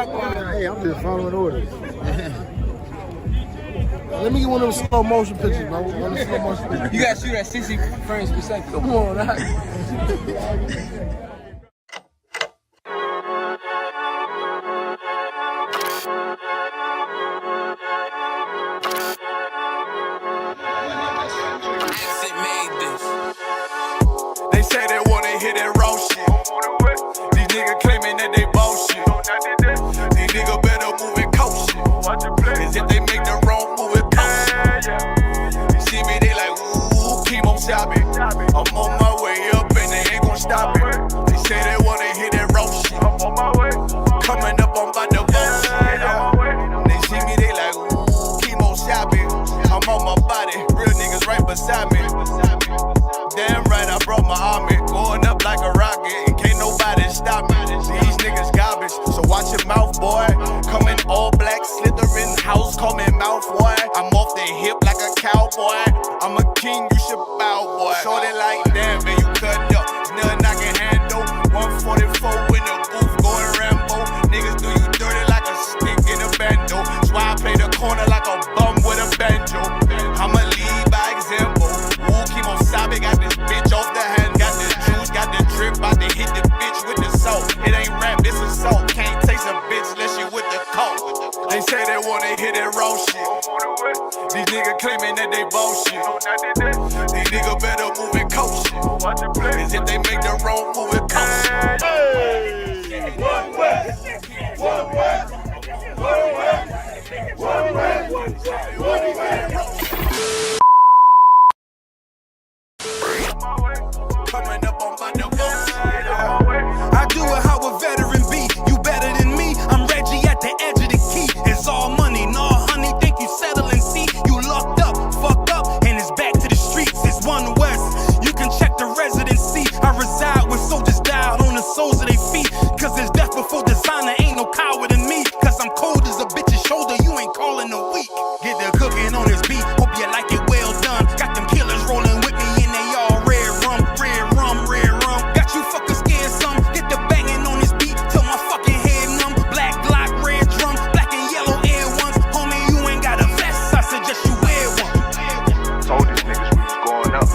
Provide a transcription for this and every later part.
Hey, I'm just following orders. Let me get one of those slow motion pictures, bro. One of the slow motion pictures. You gotta shoot at 60 frames per second. Come on, that. They say they wanna hear that raw shit. These niggas claiming that they bullshit. These niggas better move and coach shit. Cause if they make the wrong move and coach shit. You see me, they like, ooh, keep on shopping. I'm on my way up and they ain't gon' stop it. They say they wanna hear that raw shit. Coming up on by the bullshit. They see me, they like, ooh, keep on shopping. I'm on my body, real niggas right beside me. Damn right, I brought my army, going up like a rocket, and can't nobody stop me. These niggas garbage, so watch your mouth, boy. Coming all black, slithering house, call me mouth, boy. I'm off the hip like a cowboy. I'm a king, you should bow, boy. Shorty like, damn, man, you cut up. Nothing I can handle. 144 in the booth, going Rambo. Niggas do you dirty like a stick in a bando. That's why I play the corner like a bum with a banjo. I'ma lead by example. Sabe got this bitch off the hand, got the juice, got the drip, about to hit the bitch with the salt. It ain't rap, it's assault. Can't taste a bitch unless you with the coke. They say they wanna hear that raw shit. These niggas claiming that they bullshit. These niggas better move and coach shit. Cause if they make the wrong move and coach shit. Hey, one West, one West, one West, one West, one West. Coming up on my I do it how a veteran be. You better than me. I'm Reggie at the edge of the key. It's all money, no honey. Think you settle and see. You locked up, fucked up, and it's back to the streets. It's one West. You can check the residency. I reside when soldiers died on the soles of their feet. Cause there's death before designer. Ain't no coward in me. Cause I'm cold as a bitch's shoulder. You ain't calling a week. Get the cooking on this beat. Hope you like it well done. Got them killers rolling with me and they all red rum. Got you fuckers scared some. Get the banging on this beat till my fucking head numb. Black Glock, red drum, black and yellow air ones. Homie, you ain't got a vest. I suggest you wear one. Told these niggas we was going up.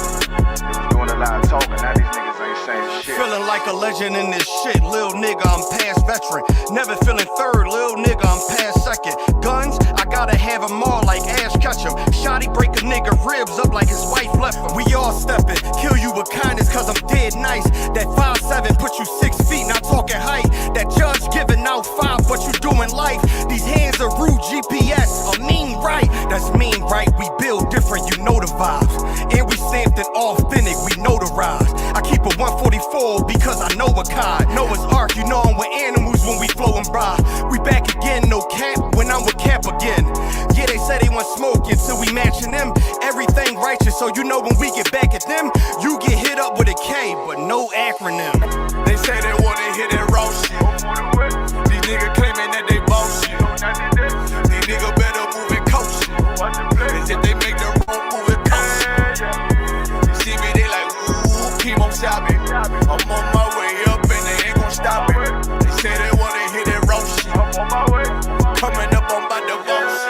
They was doing a lot of talking. Now these niggas ain't saying shit. Feeling like a legend in this shit, lil nigga. I'm past veteran. Never feeling third, lil nigga. I'm past second. Guns, I gotta have them all like Ash Ketchum. Shotty break a nigga ribs up like his wife left him. We all stepping, kill you with kindness cause I'm dead nice. That 5'7" put you 6 feet, not talking height. That judge giving out 5, but you doing life. These hands are rude GPS, a mean right. That's mean right, we build different, you know the vibes. And we stamped it authentic, we notarized. I keep a 144 because I know a kind. Noah's Ark, you know I'm with animals when we flowing by. We back again, no cap, when I'm with Cap again. Yeah, they say they want smoking, so we matching them. Everything righteous, so you know when we get back at them, you get hit up with a K, but no acronym. They say they wanna hear that raw shit. These niggas claiming that they bullshit. These niggas better move and coach shit. Cause if they make the wrong move and coach shit. You see me, they like, ooh, keep on shopping. I'm on my way up and they ain't gon' stop it. They say they wanna hear that raw shit. Coming up on by the bullshit.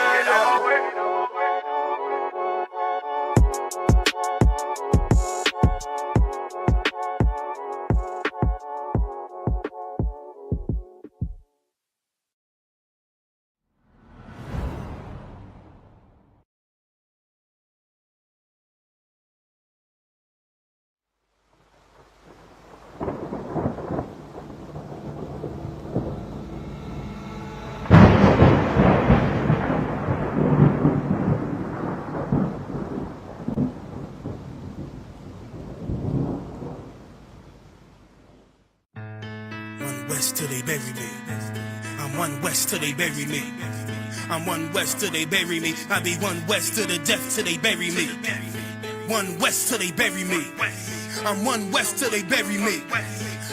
West till they bury me. I'm one West till they bury me. I'm one West till they bury me. I be one West to the death till they bury me. One West till they bury me. I'm one West till they bury me.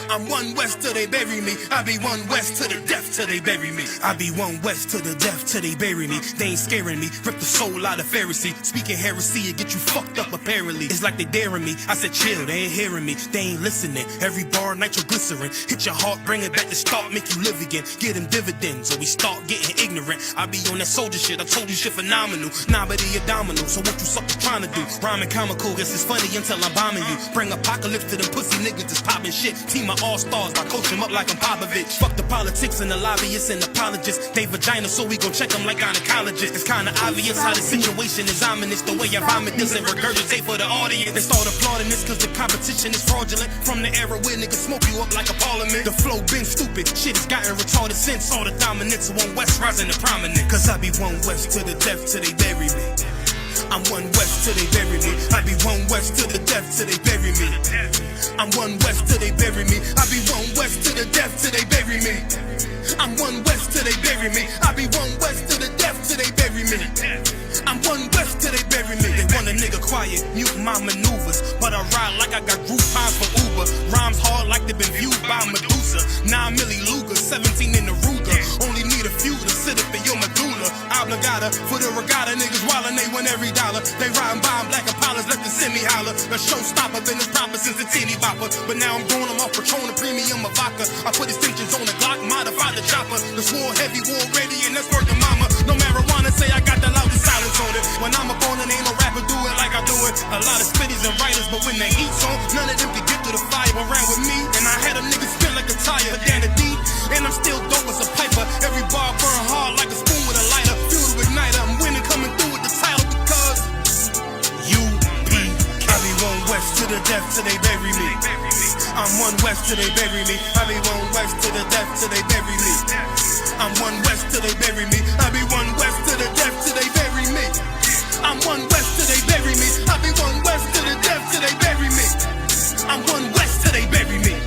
I'm one West till they bury me. I be one West to the death till they bury me. I be one West to the death till they bury me. They ain't scaring me. Rip the soul out of Pharisee. Speaking heresy, it get you fucked up apparently. It's like they daring me. I said chill, they ain't hearing me. They ain't listening. Every bar nitroglycerin. Hit your heart, bring it back to start, make you live again. Get them dividends or we start getting ignorant. I be on that soldier shit. I told you shit phenomenal. Nah, but he a domino. So what you suckers trying to do? Rhyming comical. Guess it's funny until I'm bombing you. Bring apocalypse to them pussy niggas that's popping shit. Team of all-stars, I coach them up like I'm Popovich. Fuck the politics and the lobbyists and apologists. They vagina, so we gon' check them like gynecologists. It's kinda obvious how the situation is ominous. The way I vomit this and regurgitate for the audience. They start applauding this cause the competition is fraudulent. From the era where niggas smoke you up like a parliament. The flow been stupid, shit has gotten retarded since. All the dominance of one West rising to prominent. Cause I be one West to the death till they bury me. I'm one West till they bury me. I be one West to the death till they bury me. I'm one West till they bury me. I be one West to the death till they bury me. I'm one West till they bury me. I be one West to the death till they bury me. I'm one West till they bury me. They want a nigga quiet, mute my maneuvers, but I ride like I got group time for Uber. Rhymes hard like they been viewed by Medusa. 9 milli Luger, 17 in the Ruger. Only need a few to sit up in your medulla. Obligata for the regatta, niggas wildin', they win every dollar. They riding by in black Impalas, let the semi holler. The showstopper been as proper since the teeny bopper. But now I'm going them off Patron, a premium of vodka. I put extensions on the Glock, modify the chopper. The swore heavy, war ready, and that's working mama. No marijuana, say I got the loudest silence on it. When I'm up on it, ain't no rapper do it like I do it. A lot of spitties and writers, but when the heat's on, none of them can get to the fire around with me. And I had a nigga spin like a tire, down the deep. And I'm still dope as a piper. Every bar burn hard like a spoon with a lighter. Fuel to igniter, I'm winning, coming through with the title because UP. I be one West to the death till they bury me. I'm one West till they bury me. I be one West to the death till they bury me. I'm one West till they bury me. I be one West to the death till they bury me. I'm one West till they bury me. I be one West to the death till they bury me. I'm one West till they bury me.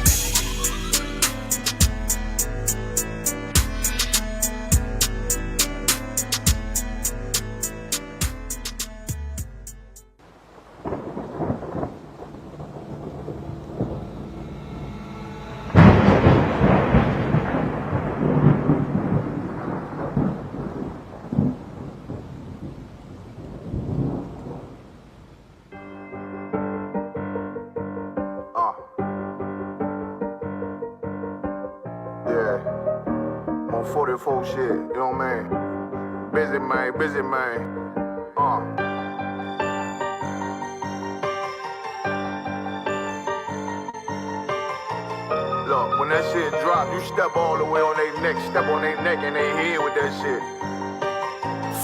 Yeah, on 44 shit, you know what I mean? Busy man. Look, when that shit drop, you step all the way on their neck, step on their neck and their head with that shit.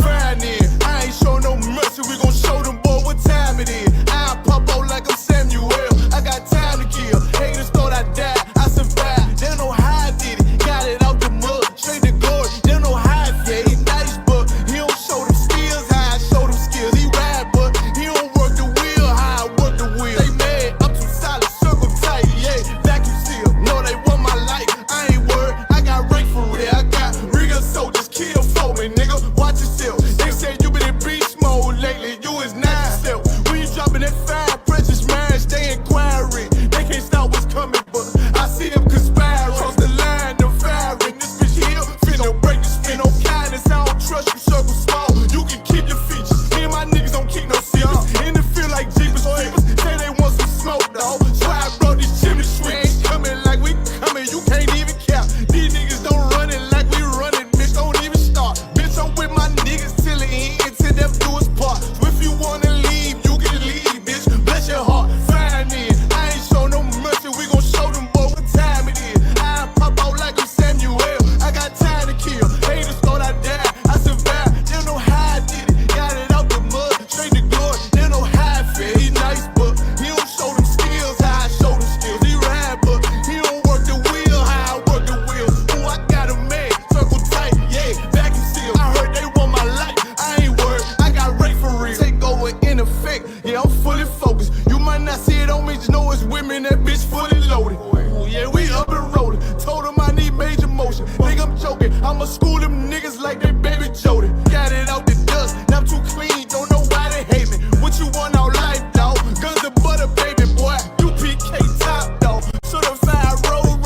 Fine then, I ain't show no mercy, we gon' show them boy what time it is. I pop out like I'm Samuel, I got time to kill. Haters thought I died, I survived. They don't know how I did it, got it out the mud, straight to glory. They don't know how I feel. He nice, but he don't show them skills how I show them skills. He ride, but he don't work the wheel how I work the wheel. They mad, I'm too solid, circle tight, yeah, vacuum seal. No, they want my life, I ain't worried. I got rank for real, I got real soldiers, kill for me, nigga. Watch yourself. They say you been in beast mode lately, you is not yourself. When you dropping that fire, precious marriage, they inquiring. They can't stop what's coming, but I see them conspiring. Cross the line, them firing. This bitch here, finna break the spin. No kindness, I don't trust you, circle small. You can keep your features. Me and my niggas don't keep no secrets. In the field like Jeepers Creepers, say they want some smoke, dawg. So I brought these chimney sweeps. Coming like we coming, you can't even cap. These niggas don't run it like we run it, bitch, don't even start. Bitch, I'm with my niggas till the end, till them do us part. So if you wanna leave, you can leave, bitch. Bless your heart, fine then. I ain't show no mercy, we gon' show them boy what time it is. I pop out like I'm Samuel, I got time to kill. Haters thought I died, I survived. They don't know how I did it, got it out the mud, straight to glory. They don't know how I feel. He nice, but he don't show them skills how I show them skills. He ride, but he don't work the wheel how I work the wheel. Ooh, I got a man, circle tight, yeah, vacuum seal. I heard they want my life, I ain't worried. I got rank for real. Take over in effect, yeah, I'm fully focused. You might not see it on me, just know it's women, that bitch fully loaded. Ooh, yeah, we up and rolling. Told them I need major motion. Think I'm joking, I'ma school them niggas like they baby Jody. Got it out the dust, now I'm too clean, don't know why they hate me. What you want out life, dawg? Guns and butter, baby boy. UPK top, dawg. Certified road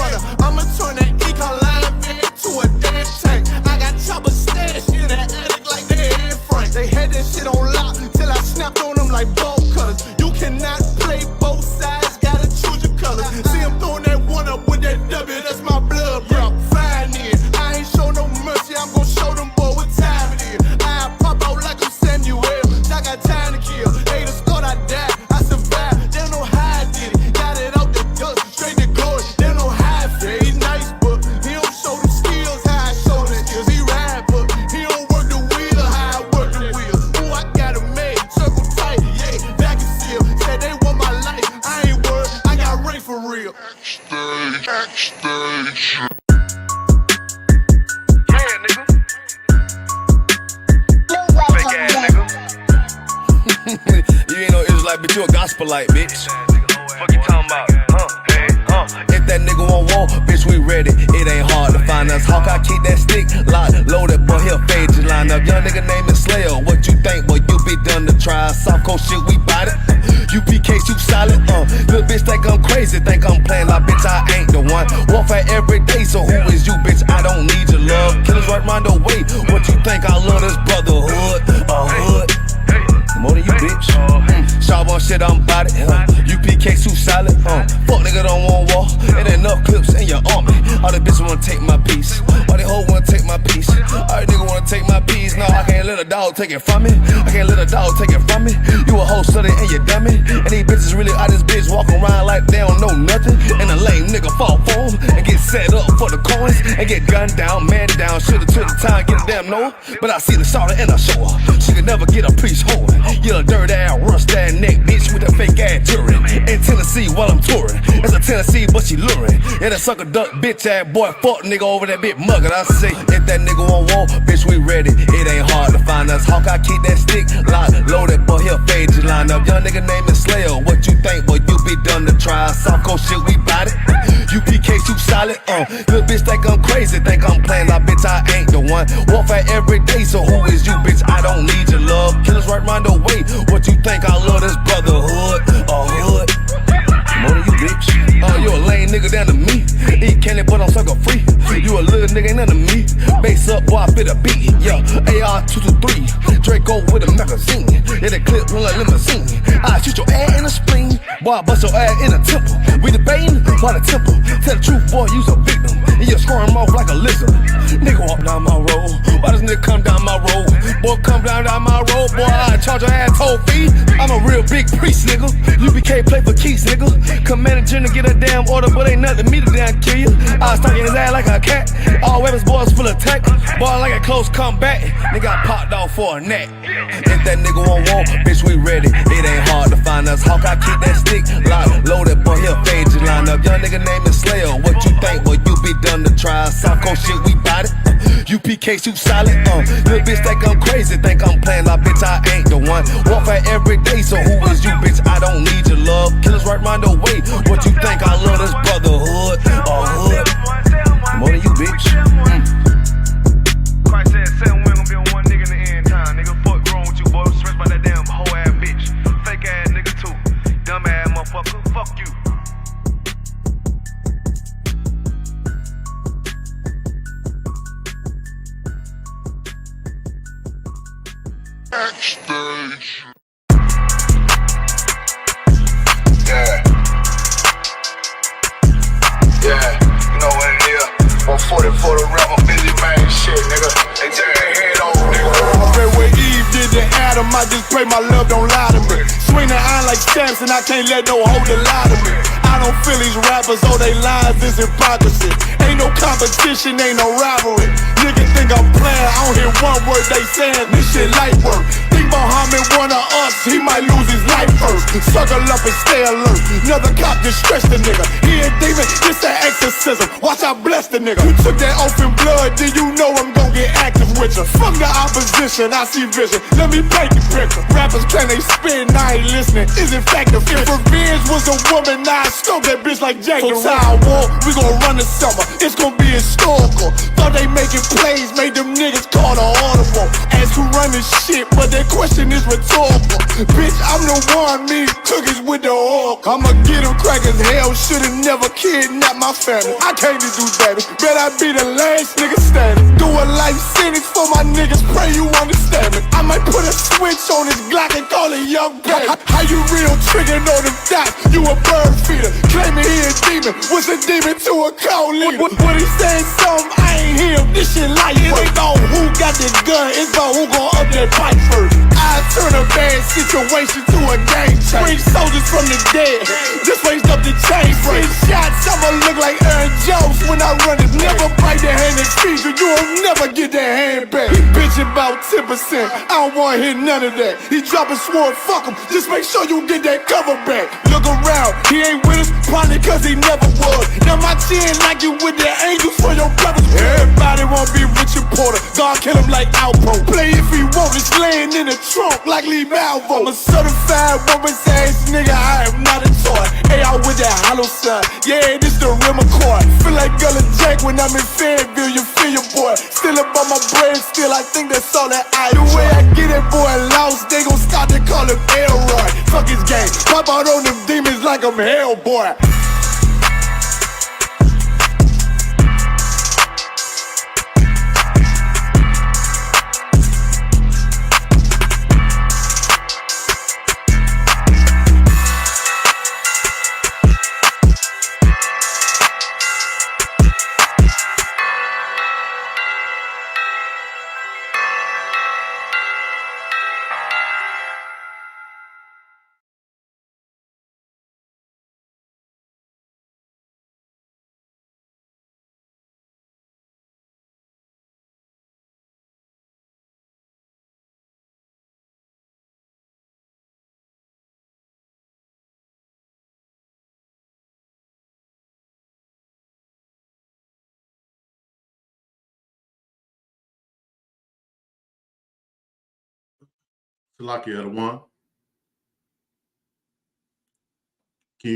like bolt cutters. You cannot play both sides, gotta choose your colors. See him throwing that one up with that W, that's my blood, bro. Flying in, I ain't show no mercy, I'm gon' show them boy what time it is. I pop out like I'm Samuel, I got time to kill. Haters thought I died, I survived. They don't know how I did it. Got it out the dust, straight to glory. They don't know how I feel. He's nice, but he don't show them skills how I show them skills. He ride, but he don't work the wheel how I work the wheel. Ooh, I got it made, circle tight, yeah, back and seal. Said they want my life, I ain't worried, I got Ray for real. Backstage. You ain't no Israelite, but you a gospelite, bitch. Fuck you talking about? Hey, If that nigga won't war, bitch, we ready. It ain't hard to find us. Hawk, I keep that stick locked, loaded, boy, he'll fade you line up. Young nigga name is Slayer. What you think, boy? You be done to try. South Coast shit, we bout it. UPK, you solid. Little bitch think I'm crazy, think I'm playing like bitch, I ain't the one. Warfare every day, so who is you, bitch? I don't need your love. Killers right round the way. What you think? I love this brotherhood, hood. More than you, bitch. Sharp on shit, I'm bout it. UPK too solid. Fuck nigga don't want war. It ain't enough clips in your army. All the bitches wanna take my piece. All they hoes wanna take my piece. All the niggas wanna take my piece. No, I can't let a dog take it from me. I can't let a dog take it from me. You a hoe study and you dummy. And these bitches really out this bitch walking around like they don't know nothing. And a lame nigga fall for them and get set up for the coins and get gunned down, man down. Shoulda took the time, get a damn no. But I see the sorrow and I show her. She could never get a priest holding. You a dirt ass, rust ass neck bitch with that fake ass jewelry. In Tennessee while I'm touring. It's a Tennessee, but she luring. And a sucker duck bitch ass boy, fuck nigga over that bit mugger. I say, if that nigga won't war, bitch, we ready. It ain't hard to find us. Hawk, I keep that stick locked, loaded, boy, he'll fade you line up. Young nigga name is Slayer. What you think, boy? You be done to try. South Coast shit, we bout it. UPK too solid. Little bitch think I'm crazy, think I'm playing like bitch, I ain't the one. Warfare every day, so who is you, bitch? I don't need your love. Killers right round the way. What you think? I love this brotherhood, hood. More than you, bitch. You a lame nigga down to me. Eat candy, but I'm sucker free. You a little nigga, ain't nothing to me. Base up, boy, I fit a beat. Yeah, AR-223. Draco with a magazine. Yeah, the clip run like limousine. I shoot your ass in the spleen. Boy, I bust your ass in the temple. We debating by the temple. Tell the truth, boy, you's a victim. And you're scoring off like a lizard. Nigga walk down my road. Why does nigga come down my road? Boy, come down my road. Boy, I charge your ass toll fee. I'm a real big priest, nigga. UBK play for keys, nigga. Commanding to get a damn order, but ain't nothing to me to damn kill you. I was stalking his ass like a cat. All weapons, boys full of tech. Boy, like a close combat. Nigga got popped off for a neck. If that nigga won't war, bitch, we ready. It ain't hard to find us. Hawk, I keep that stick locked, loaded, boy, he'll fade you line up. Young nigga name is Slayer. What you think, boy? You be done to try. South Coast shit, we bout it. UPK too solid. Little bitch think I'm crazy, think I'm playing like bitch, I ain't the one. Warfare every day, so who is you, bitch? I don't need your love. Killers right round the way. What you think? I love this brotherhood, hood. More than you, bitch. Christ said 7 women gon' be on one nigga in the end time. Nigga, fuck wrong with you, boy. Stressed by that damn hoe ass bitch. Fake ass nigga too. Dumb ass motherfucker. Fuck you. Backstage. Yeah, you know what it is. 140 for the rapper, busy man, shit, nigga. They turn their head over, nigga. I pray where Eve did to Adam, I just pray my love don't lie to me. Swing the iron like stamps and I can't let no hoe to lie to me. I don't feel these rappers, oh they lies, this hypocrisy. Ain't no competition, ain't no rivalry. Niggas think I'm playing, I don't hear one word they saying, this shit light work. Think Muhammad one of us, he might lose his life first. Suckle up and stay alert, another cop just stretch the nigga. He a demon, it's an exorcism, watch I bless the nigga. You took that oath in blood, then you know I'm gon' get active with you. From the opposition, I see vision, let me paint the picture. Rappers claim they spin, I ain't listening, is in fact the If revenge was a woman, now I scope that bitch like Jack the Ripper. War, we gon' run the summer, it's gon' be historical. Thought they making plays, made them niggas call the audible. Ask who run this shit, but that question is rhetorical. Bitch, I'm the one, me cookies with the oil. I'ma get them crackers. Hell, should've never kidnapped my family. I can't do that. Bet I be the last nigga standing. Do a life sentence for my niggas. Pray you understand me. I might put a switch on this Glock and call it young baby. How you real trigger know them dots? You a bird feeder. Claiming he a demon. What's a demon to a cold leader? What he saying something? I ain't him. This shit light work. It ain't about who got the gun. It's about who gon' up that fight first. I turn a bad situation to a game changer. Bring soldiers from the dead. Just raised up the chain frame. Shots, I'ma look like Aaron Jones when I run it. Never bite the hand and feed you. You won't never get that hand back. He bitch about 10%. I don't wanna hear none of that. He dropping sword, fuck him. Just make sure you get that cover back. Look around, he ain't with us, probably cause he never was. Now my chin like you with the angels for your brothers. Everybody wanna be Richard Porter. God kill him like Alpo. Play if he want, it's laying in the trunk like Lee Malvo. I'm a certified woman's ass nigga, I am not a toy. Hey, I with that hollow sign. Yeah, this the rim accord. Feel like Gullah Jack when I'm in Fayetteville, you feel your boy. Still up on my brain, still I think that's all that I do. The way I get it, boy, lost, they gon' start to call him Elroy. Fuck his game, pop out on them demons like I'm Hellboy. Salaki at one. Can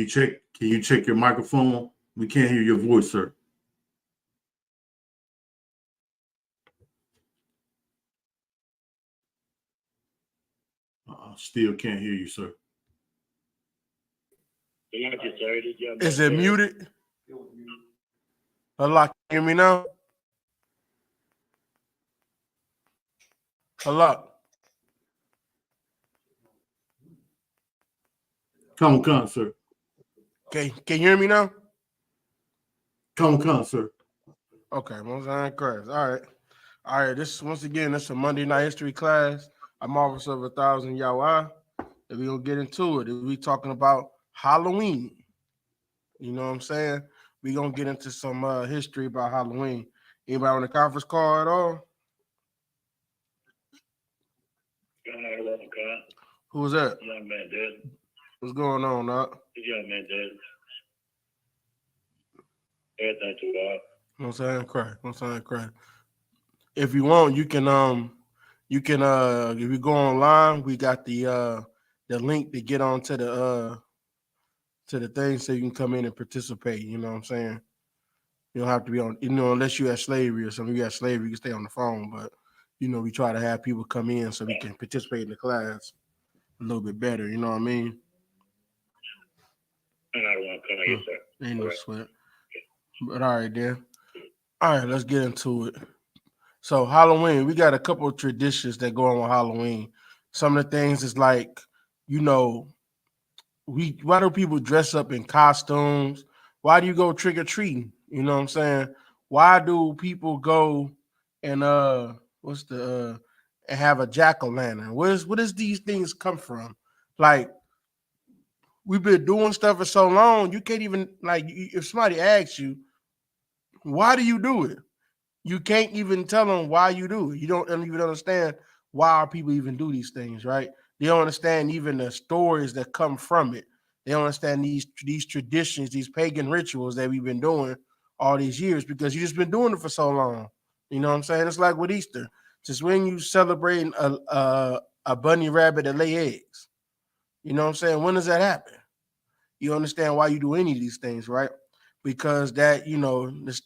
you check your microphone? We can't hear your voice, sir. Still can't hear you, sir. Is it muted? Hello, can you hear me now? Hello. Come, sir. Can you hear me now? Come, sir. Okay, most correct. All right. This is a Monday night history class. I'm Officer of 1,000 Yawa. And we're gonna get into it. We talking about Halloween. You know what I'm saying? We're gonna get into some history about Halloween. Anybody on the conference call at all? Who was that? Young man, Dad. What's going on, Doc? Young man, Dad. Everything too hard. I'm saying correct. If you want, you can if you go online, we got the link to get on to the thing so you can come in and participate. You know what I'm saying? You don't have to be on, unless you have slavery or something. If you have slavery, you can stay on the phone, but we try to have people come in so we can participate in the class a little bit better, you know what I mean? And I don't want to come here, sir. Ain't no sweat. But all right, then. All right, let's get into it. So Halloween, we got a couple of traditions that go on with Halloween. Some of the things is like, why do people dress up in costumes? Why do you go trick or treating? You know what I'm saying? Why do people go and and have a jack-o'-lantern? Where does these things come from? Like, we've been doing stuff for so long, you can't even, like, if somebody asks you, why do you do it? You can't even tell them why you do it. You don't even understand why people even do these things, right? They don't understand even the stories that come from it. They don't understand these traditions, these pagan rituals that we've been doing all these years because you just been doing it for so long. You know what I'm saying? It's like with Easter. Just when you celebrating a bunny rabbit that lay eggs. You know what I'm saying? When does that happen? You understand why you do any of these things, right? Because that,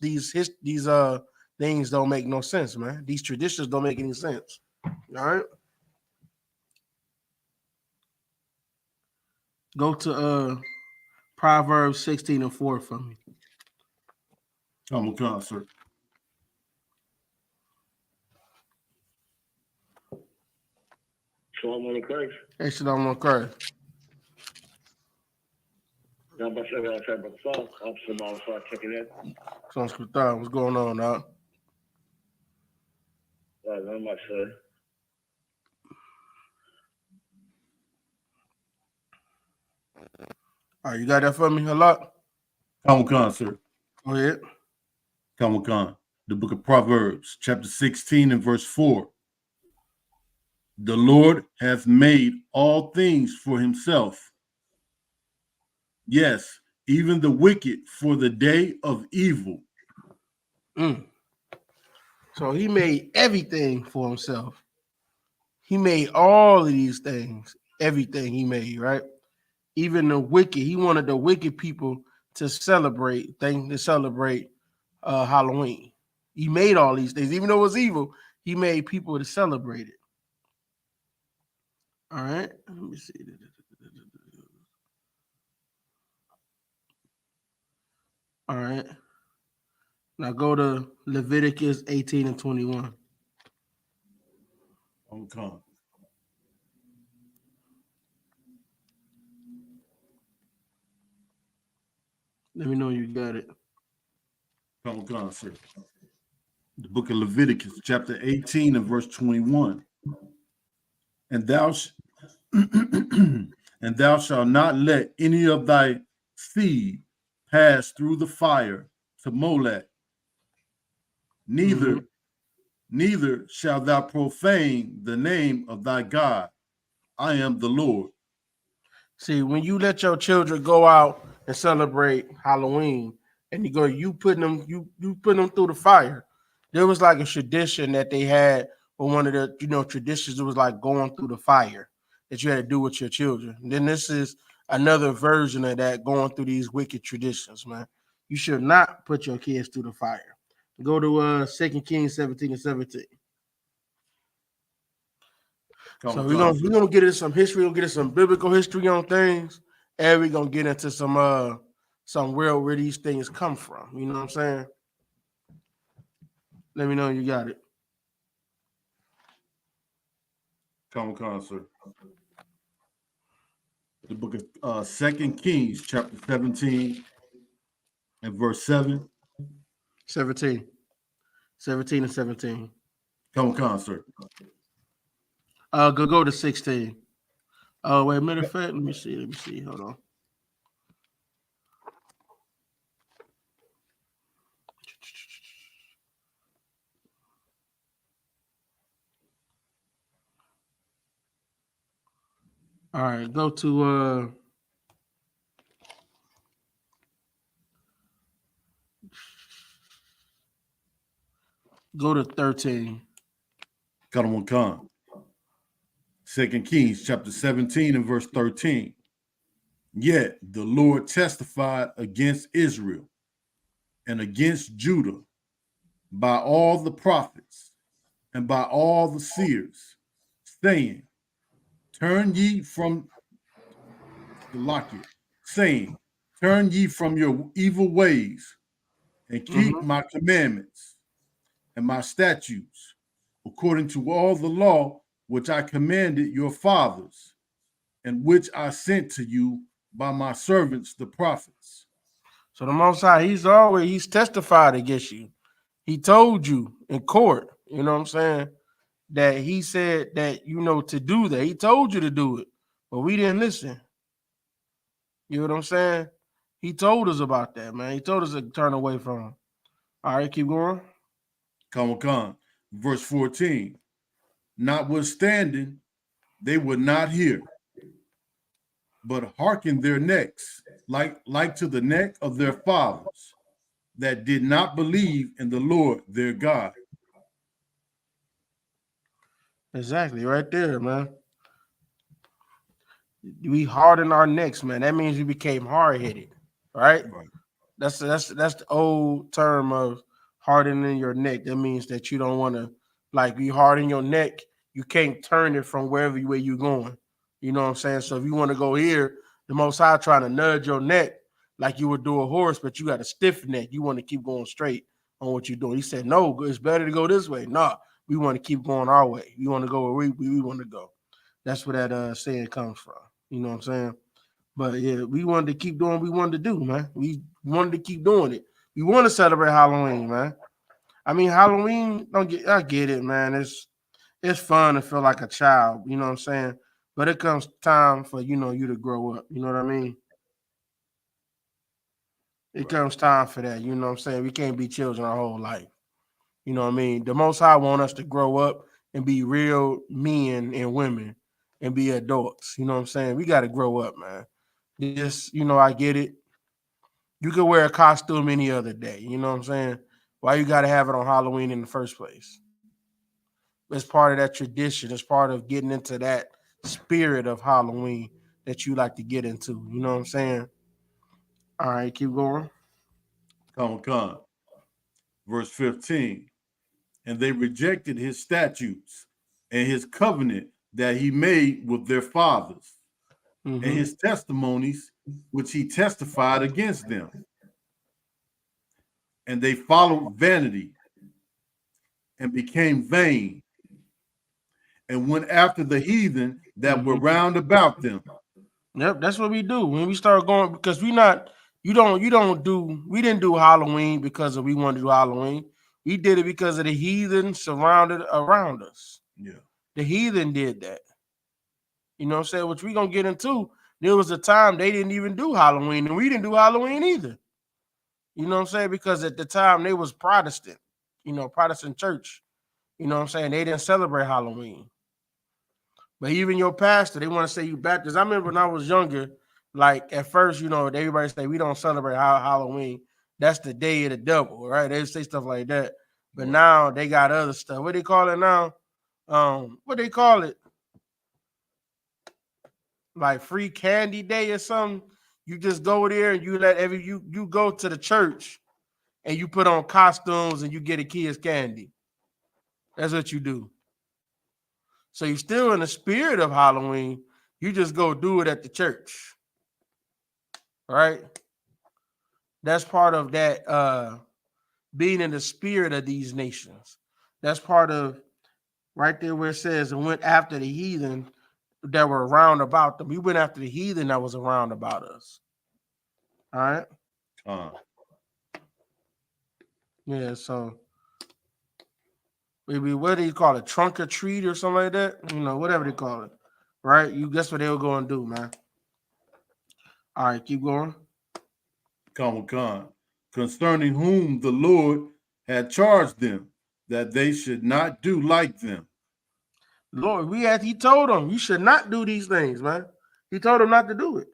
these things don't make no sense, man. These traditions don't make any sense. All right. Go to Proverbs 16:4 for me. Come on, sir. Shalom on the Christ. Hey, Shalom on Christ. Now, about to say what I said about the song. Officer Mom, start checking in. What's going on now? Not much, sir. All right, you got that for me a lot? Come on, sir. Go ahead. Come on. The book of Proverbs, chapter 16 and verse 4. The Lord hath made all things for himself. Yes, even the wicked for the day of evil. So he made everything for himself. He made all of these things, everything he made, right? Even the wicked. He wanted the wicked people to celebrate Halloween. He made all these things, even though it was evil. He made people to celebrate it. All right, let me see. All right, now go to Leviticus 18 and 21. Okay. Let me know you got it. Come on, sir. The book of Leviticus, chapter 18 and verse 21. And thou shalt not let any of thy seed pass through the fire to Molech. Neither shalt thou profane the name of thy God. I am the Lord. See, when you let your children go out and celebrate Halloween, and you putting them through the fire. There was like a tradition that they had, or one of the traditions. It was like going through the fire that you had to do with your children. And then this is another version of that, going through these wicked traditions, man. You should not put your kids through the fire. Go to 2 Kings 17 and 17. So we're gonna get into some history, we'll get into some biblical history on things, and we're gonna get into some where these things come from. You know what I'm saying? Let me know you got it. Come on, sir. The book of 2 Kings, chapter 17 and verse 7. 17 and 17. Come on, sir. Go to 16. Oh, wait, matter of fact, let me see. Hold on. All right, go to go to 13. Come on. 2 Kings chapter 17 and verse 13. Yet the Lord testified against Israel and against Judah by all the prophets and by all the seers, saying, Turn ye from your evil ways and keep my commandments and my statutes, according to all the law which I commanded your fathers, and which I sent to you by my servants the prophets. So the Most High, he's testified against you. He told you in court, you know what I'm saying, that he said that, to do that. He told you to do it, but we didn't listen. You know what I'm saying? He told us about that, man. He told us to turn away from him. All right, keep going. Come on. Verse 14. Notwithstanding, they would not hear, but hearken their necks, like to the neck of their fathers, that did not believe in the Lord their God. Exactly, right there, man. We hardened our necks, man. That means we became hard-headed, right? That's the old term of hardening your neck. That means that you don't want to, like, you harden your neck, you can't turn it from where you're going. You know what I'm saying? So if you want to go here, The Most High trying to nudge your neck like you would do a horse, but you got a stiff neck. You want to keep going straight on what you're doing. He said, no, it's better to go this way. No, we want to keep going our way. We want to go where we want to go. That's where that saying comes from. You know what I'm saying? But yeah, we wanted to keep doing what we wanted to do, man. We wanted to keep doing it. We want to celebrate Halloween, man. I mean, Halloween, I get it, man. It's fun to feel like a child, you know what I'm saying? But it comes time for, you to grow up. You know what I mean? It comes time for that. You know what I'm saying? We can't be children our whole life. You know what I mean? The Most High want us to grow up and be real men and women and be adults. You know what I'm saying? We got to grow up, man. This, I get it. You could wear a costume any other day. You know what I'm saying? Why you got to have it on Halloween in the first place? It's part of that tradition. It's part of getting into that spirit of Halloween that you like to get into. You know what I'm saying? All right, keep going. Come. Verse 15. And they rejected his statutes and his covenant that he made with their fathers, and his testimonies which he testified against them. And they followed vanity and became vain and went after the heathen that were round about them. Yep, that's what we do when we start going, because we didn't do Halloween because we wanted to do Halloween. We did it because of the heathen surrounded around us. Yeah. The heathen did that. You know what I'm saying? Which we're going to get into. There was a time they didn't even do Halloween, and we didn't do Halloween either. You know what I'm saying? Because at the time they was Protestant, Protestant church. You know what I'm saying? They didn't celebrate Halloween. But even your pastor, they want to say you Baptist. I remember when I was younger, like at first, everybody say we don't celebrate Halloween. That's the day of the devil, right? They say stuff like that. But now they got other stuff. What they call it now? What they call it? Like free candy day or something. You just go there and you you go to the church and you put on costumes and you get a kid's candy. That's what you do. So you're still in the spirit of Halloween. You just go do it at the church. Right? That's part of that being in the spirit of these nations. That's part of right there where it says, and went after the heathen that were around about them. We went after the heathen that was around about us. All right? Yeah, so maybe what do you call it? Trunk or treat or something like that? Whatever they call it. Right? That's what they were going to do, man. All right, keep going. Come. Concerning whom the Lord had charged them that they should not do like them. Lord, he told them you should not do these things, man. He told them not to do it.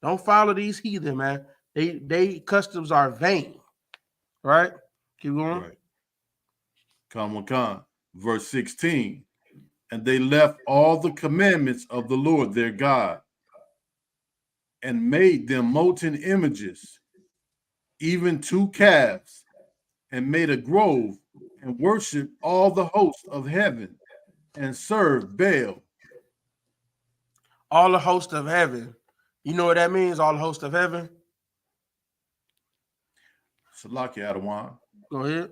Don't follow these heathen, man. They customs are vain. Right? Keep going. Right. Come. Verse 16. And they left all the commandments of the Lord their God and made them molten images, even 2 calves, and made a grove and worshiped all the hosts of heaven and served Baal. All the hosts of heaven. You know what that means, all the hosts of heaven? Salaki Adawan. Go ahead.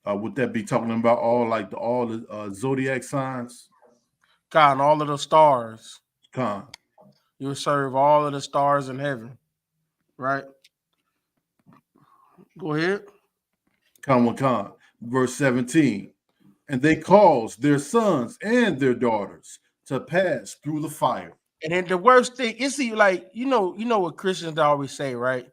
Would that be talking about all the zodiac signs? God, all of the stars. Con. You will serve all of the stars in heaven. Right? Go ahead. Con. Verse 17. And they caused their sons and their daughters to pass through the fire. And then the worst thing, you know what Christians always say, right?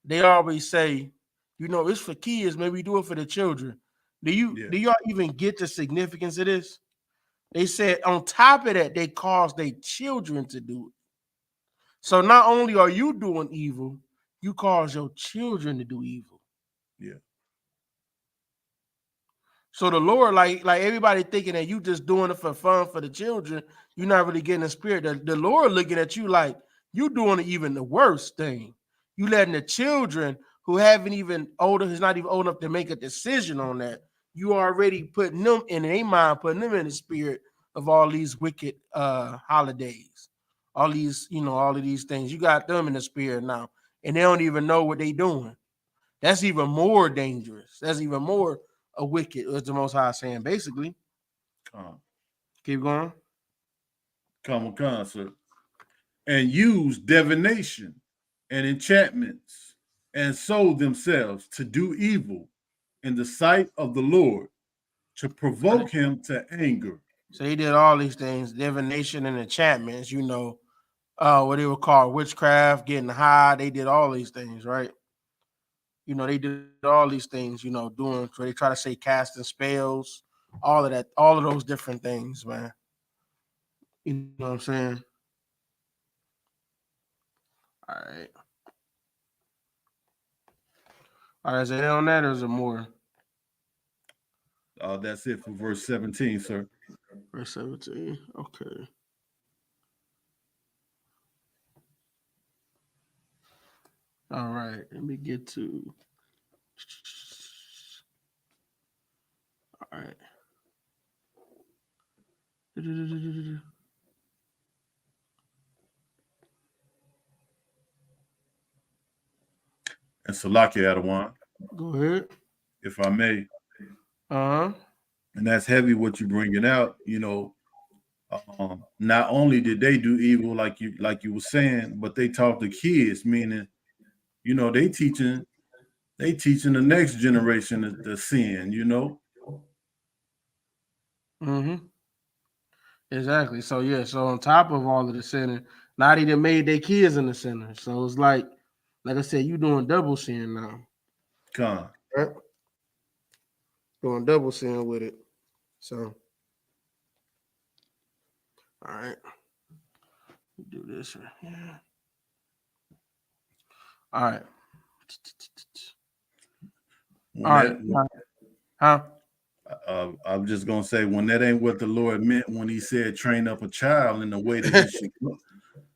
They always say, it's for kids, maybe do it for the children. Do y'all even get the significance of this? They said on top of that, they caused their children to do it. So not only are you doing evil, you cause your children to do evil. Yeah. So the Lord, like everybody thinking that you just doing it for fun for the children, you're not really getting the spirit. The Lord looking at you like you doing even the worst thing. You letting the children who's not even old enough to make a decision on that. You already putting them in their mind, putting them in the spirit of all these wicked holidays, all these, all of these things. You got them in the spirit now, and they don't even know what they doing. That's even more dangerous. That's even more a wicked, is the Most High saying, basically. Keep going. Come on, sir. And use divination and enchantments, and sold themselves to do evil in the sight of the Lord, to provoke him to anger. So he did all these things, divination and enchantments, what they would call witchcraft, getting high. They did all these things, right? They did all these things, doing, so they try to say casting spells, all of that, all of those different things, man. You know what I'm saying? All right. All right, is it on that or is it more? That's it for verse 17, sir. Verse 17. Okay. All right. Let me get to. All right. And Salaki Adawan, Go ahead. if I may. Uh-huh. And that's heavy what you're bringing out. Not only did they do evil like you were saying, but they taught the kids, meaning, they teaching the next generation the sin, Mm-hmm. Exactly. So yeah, so on top of all of the sinning, now they done made their kids in the sinner. So it's like I said, you doing double sin now. Con. Right? Doing double sin with it. So all right. Do this right here. All right. All right. Huh? I'm just gonna say, when that ain't what the Lord meant when He said, "Train up a child in the way that he should go,"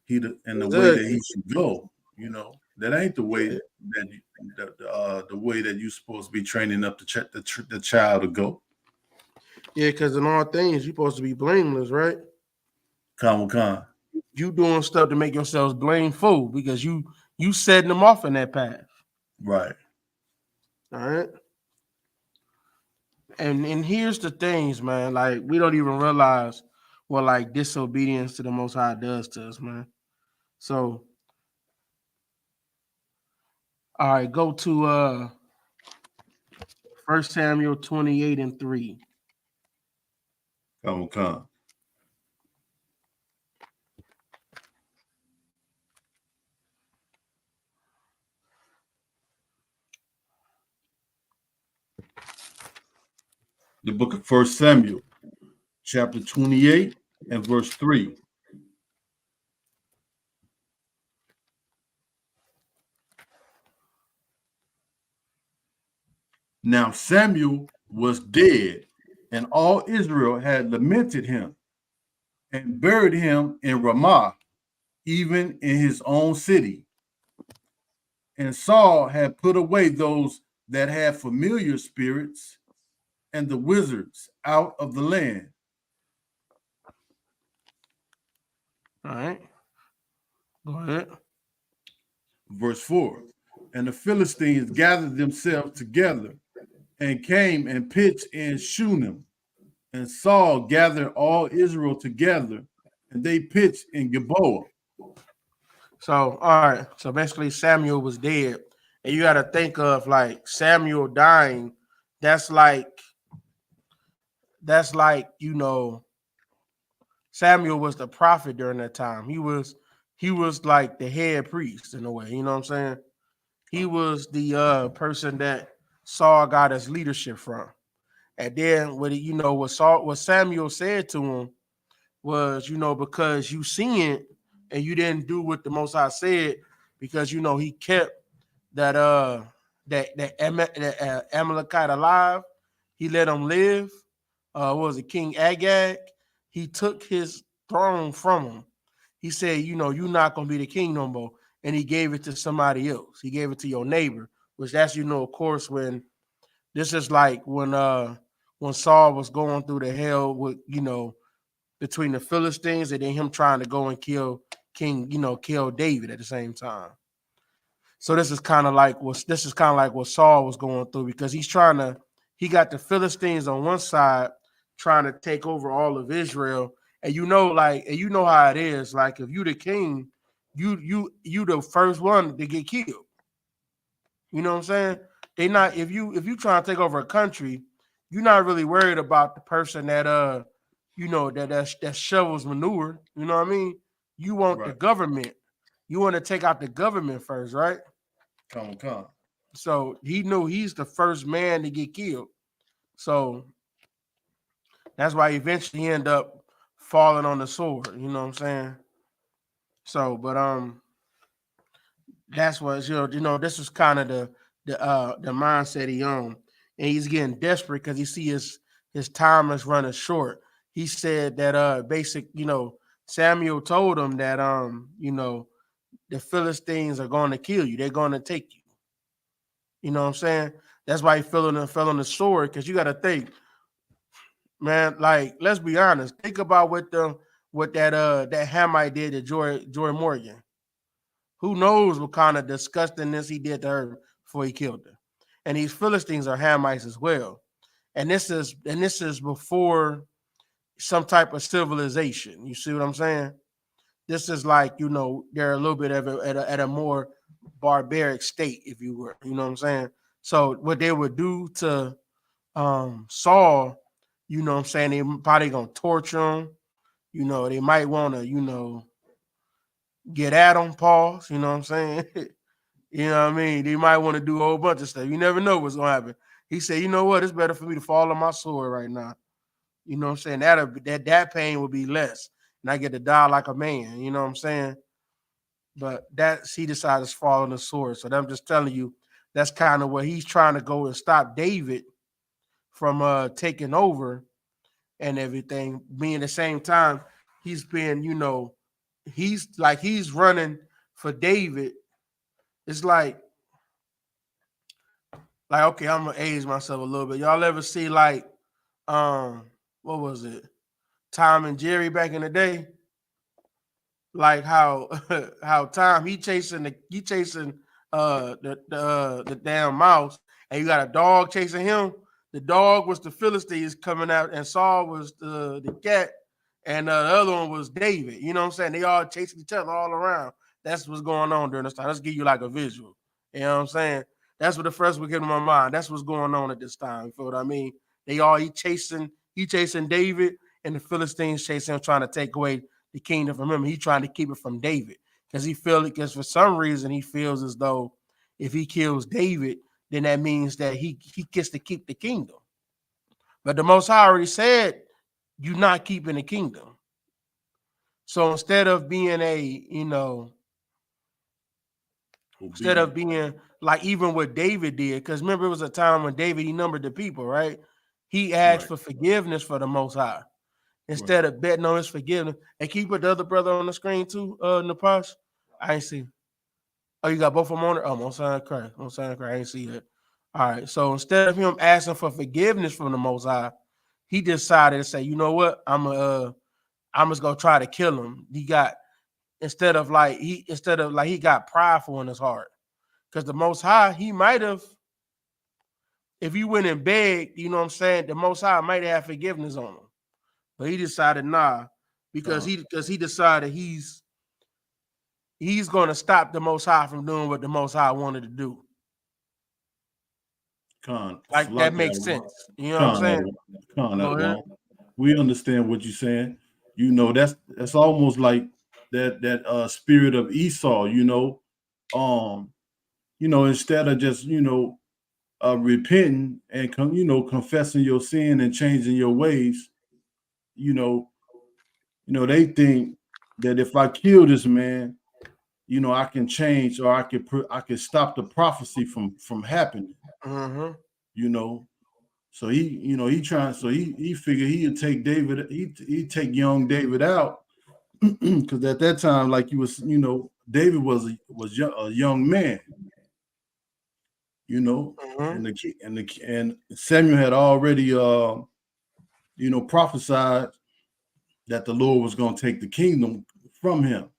that he should go. That ain't the way that the way that you're supposed to be training up the child to go. Yeah, because in all things you're supposed to be blameless, right? Con. You doing stuff to make yourselves blameful because you setting them off in that path. Right. All right. And here's the things, man. Like, we don't even realize what like disobedience to the Most High does to us, man. So, all right, go to 1 Samuel 28:3. Con. The book of 1 Samuel, chapter 28 and verse 3. Now Samuel was dead, and all Israel had lamented him and buried him in Ramah, even in his own city. And Saul had put away those that had familiar spirits and the wizards out of the land. All right. Go ahead. Verse 4. And the Philistines gathered themselves together and came and pitched in Shunem. And Saul gathered all Israel together, and they pitched in Gilboa. So, all right. So basically, Samuel was dead. And you got to think of like Samuel dying. That's like, Samuel was the prophet during that time. He was like the head priest in a way. You know what I'm saying? He was the person that Saul got his leadership from. And then what Samuel said to him was, because you seen and you didn't do what the Most High said, because he kept that Amalekite alive. He let him live. What was it, King Agag? He took his throne from him. He said, you're not gonna be the king no more, and he gave it to somebody else. He gave it to your neighbor, which that's of course when this is like when Saul was going through the hell with between the Philistines and then him trying to go and kill King, killed David at the same time. So this is kind of like what Saul was going through, because he got the Philistines on one side trying to take over all of Israel. And you know how it is. Like, if you the king, you the first one to get killed. You know what I'm saying? They not if you trying to take over a country, you're not really worried about the person that that shovels manure. You know what I mean? You want the Right. government. You want to take out the government first, right? Come. So he knew he's the first man to get killed. So that's why he eventually end up falling on the sword. You know what I'm saying? So, but that's what this was kind of the mindset he on, and he's getting desperate because he see his time is running short. He said that Samuel told him that the Philistines are going to kill you. They're going to take you. You know what I'm saying? That's why he fell on the sword, because you got to think, man. Like, let's be honest. Think about what that Hamite did to Joy Morgan. Who knows what kind of disgustingness he did to her before he killed her. And these Philistines are Hamites as well. And this is before some type of civilization. You see what I'm saying? This is like, they're a little bit of at a more barbaric state, if you were. You know what I'm saying? So what they would do to Saul, you know what I'm saying, they probably gonna torture him. They might want to, get at him, pause. You know what I'm saying? You know what I mean? They might want to do a whole bunch of stuff. You never know what's gonna happen. He said, you know what? It's better for me to fall on my sword right now. You know what I'm saying? That pain will be less, and I get to die like a man. You know what I'm saying? But he decided to fall on the sword. So I'm just telling you, that's kind of where he's trying to go and stop David from taking over and everything. Being at the same time, he's been, he's running for David. It's like okay, I'm gonna age myself a little bit. Y'all ever see what was it? Tom and Jerry back in the day? Like how Tom he chasing the damn mouse, and you got a dog chasing him. The dog was the Philistines coming out, and Saul was the cat, and the other one was David. You know what I'm saying? They all chasing each other all around. That's what's going on during this time. Let's give you like a visual. You know what I'm saying? That's what the first one came to my mind. That's what's going on at this time. You feel what I mean? He chasing David, and the Philistines chasing him, trying to take away the kingdom from him. He's trying to keep it from David because for some reason he feels as though if he kills David, then that means that he gets to keep the kingdom. But the Most High already said you're not keeping the kingdom. So instead of being like even what David did, because remember it was a time when David, he numbered the people, right? He asked for forgiveness for the Most High. Instead of betting on his forgiveness. And can you put the other brother on the screen too, Napash? I ain't see. Oh, you got both of them on there? Oh, Most High Christ. I ain't see that. All right. So instead of him asking for forgiveness from the Most High, he decided to say, you know what? I'm just gonna try to kill him. He got he got prideful in his heart. Because the Most High, he might have, if he went and begged, you know what I'm saying, the Most High might have forgiveness on him. But he decided because he decided he's going to stop the Most High from doing what the Most High wanted to do. That makes sense. You know what I'm saying? We understand what you're saying. That's almost like that spirit of Esau. Instead of just repenting and confessing your sin and changing your ways. They think that if I kill this man, I can change, or I can stop the prophecy from happening. Mm-hmm. So he figured he'd take David, he'd take young David out, because at that time, like you was, David was a young man. Mm-hmm. And Samuel had already prophesied that the Lord was going to take the kingdom from him.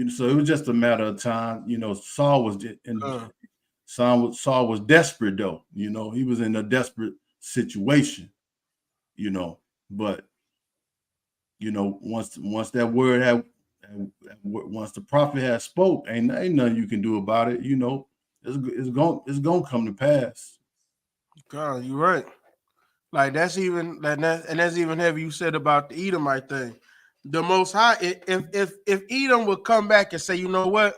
So it was just a matter of time. Saul was Saul was desperate though. He was in a desperate situation. But once that word once the prophet had spoke, ain't nothing you can do about it. It's gonna come to pass. God, you're right. Like that's even heavy. You said about the Edomite thing. The Most High, if Edom would come back and say, you know what,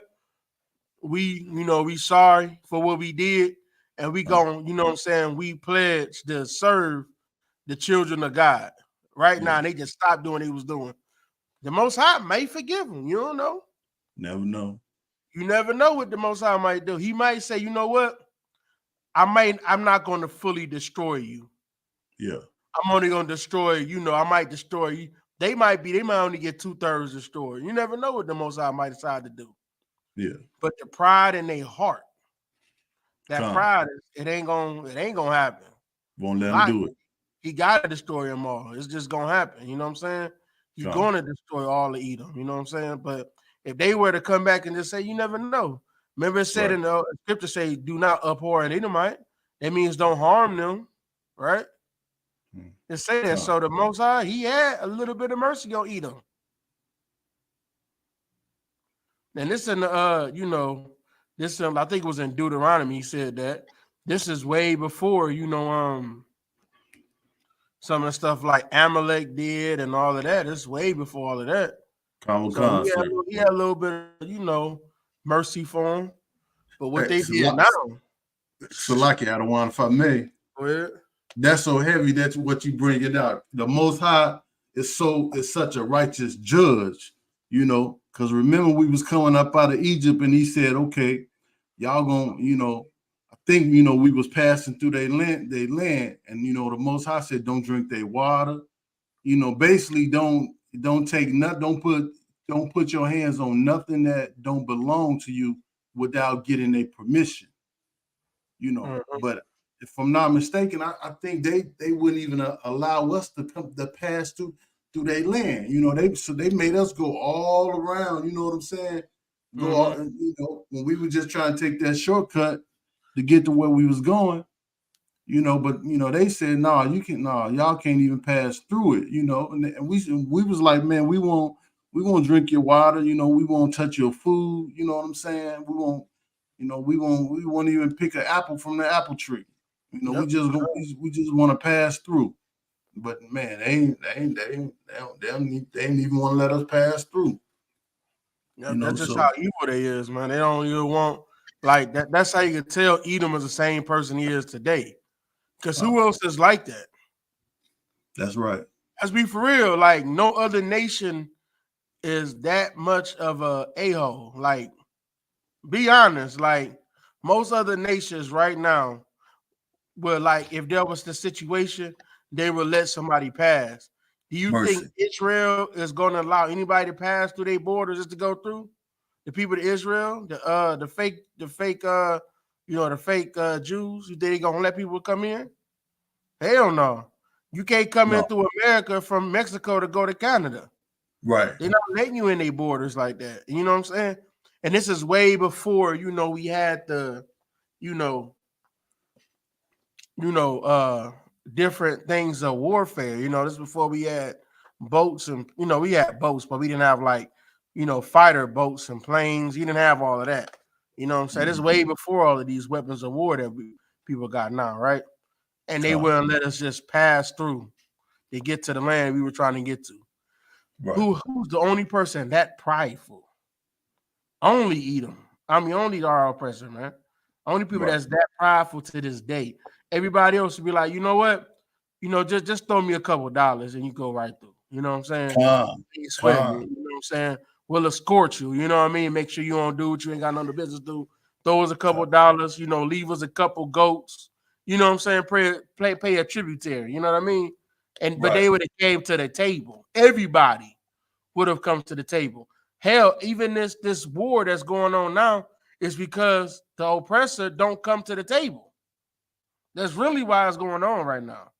we sorry for what we did, and we going, we pledge to serve the children of God. Right now, and they just stopped doing what they was doing. The Most High may forgive them. You don't know. Never know. You never know what the Most High might do. He might say, you know what, I'm not going to fully destroy you. Yeah. I'm only going to destroy, I might destroy you. They might only get 2/3 destroyed. You never know what the Most High might decide to do. Yeah. But the pride in their heart, pride, it ain't gonna happen. Won't let him do it. He gotta destroy them all. It's just gonna happen. You know what I'm saying? He's gonna destroy all of Edom. You know what I'm saying? But if they were to come back and just say, you never know. Remember it said in the scripture, say, do not abhor an Edomite. That means don't harm them, right? It say that. So the Most High, he had a little bit of mercy on Edom. And this in the this I think it was in Deuteronomy. He said that this is way before some of the stuff like Amalek did and all of that. It's way before all of that. So he had a little bit of, mercy for him. But what they did now. Salaki Adawan, if I may. Go ahead. That's so heavy. That's what you bring it out. The Most High is such a righteous judge, because remember we was coming up out of Egypt and he said, okay, y'all gonna, I think, we was passing through their land, and, the Most High said, don't drink their water, basically don't take nothing, don't put your hands on nothing that don't belong to you without getting their permission, but if I'm not mistaken, I think they wouldn't even allow us to pass through their land. They made us go all around. You know what I'm saying? When we were just trying to take that shortcut to get to where we was going. But they said, y'all can't even pass through it. And we was like, man, we won't drink your water. We won't touch your food. You know what I'm saying? We won't. We won't even pick an apple from the apple tree. We just want to pass through, but man, they ain't even want to let us pass through. That's just how evil they is, man. They don't even want like that. That's how you can tell Edom is the same person he is today. Because who else is like that? That's right. Let's be for real. Like no other nation is that much of a a-hole. Like, be honest. Like most other nations right now. Well, like if there was the situation, they would let somebody pass. Do you think Israel is going to allow anybody to pass through their borders just to go through? The people of Israel, the fake Jews, you think they gonna let people come in? Hell no. You can't come in through America from Mexico to go to Canada. Right. They're not letting you in their borders like that. You know what I'm saying? And this is way before, we had the, different things of warfare. This is before we had boats and, we had boats, but we didn't have like, fighter boats and planes. You didn't have all of that. You know what I'm saying? This is way before all of these weapons of war that people got now, right? And they wouldn't let us just pass through to get to the land we were trying to get to. Right. Who's the only person that prideful? Only Edom. Only our oppressor, man. Only people that's that prideful to this day. Everybody else would be like, you know what? Just throw me a couple dollars and you go right through. You know what I'm saying? You know what I'm saying? We'll escort you. You know what I mean? Make sure you don't do what you ain't got none of business do. Throw us a couple dollars. Leave us a couple goats. You know what I'm saying? Pay a tributary. You know what I mean? But they would have came to the table. Everybody would have come to the table. Hell, even this war that's going on now is because the oppressor don't come to the table. That's really why it's going on right now.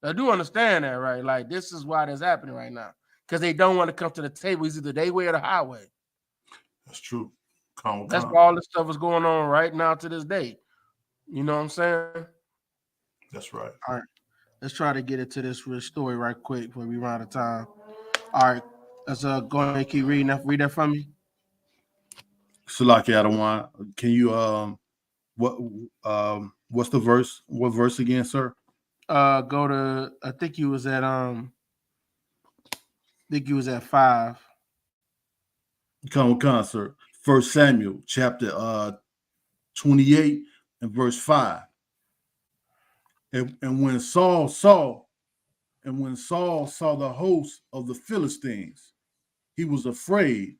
I do understand that, right? Like, this is why that's happening right now. Because they don't want to come to the table. It's either their way or the highway. That's true. Come, That's come. why all this stuff is going on right now to this day. You know what I'm saying? That's right. All right. Let's try to get into this story right quick before we run out of time. All right. Let's go ahead and keep reading that. Read that from me. Salaki Adawan, can you what's the verse? What verse again, sir? Go to I think you was at 5. Come, sir. 1 Samuel chapter 28 and verse 5. And when Saul saw the host of the Philistines, he was afraid,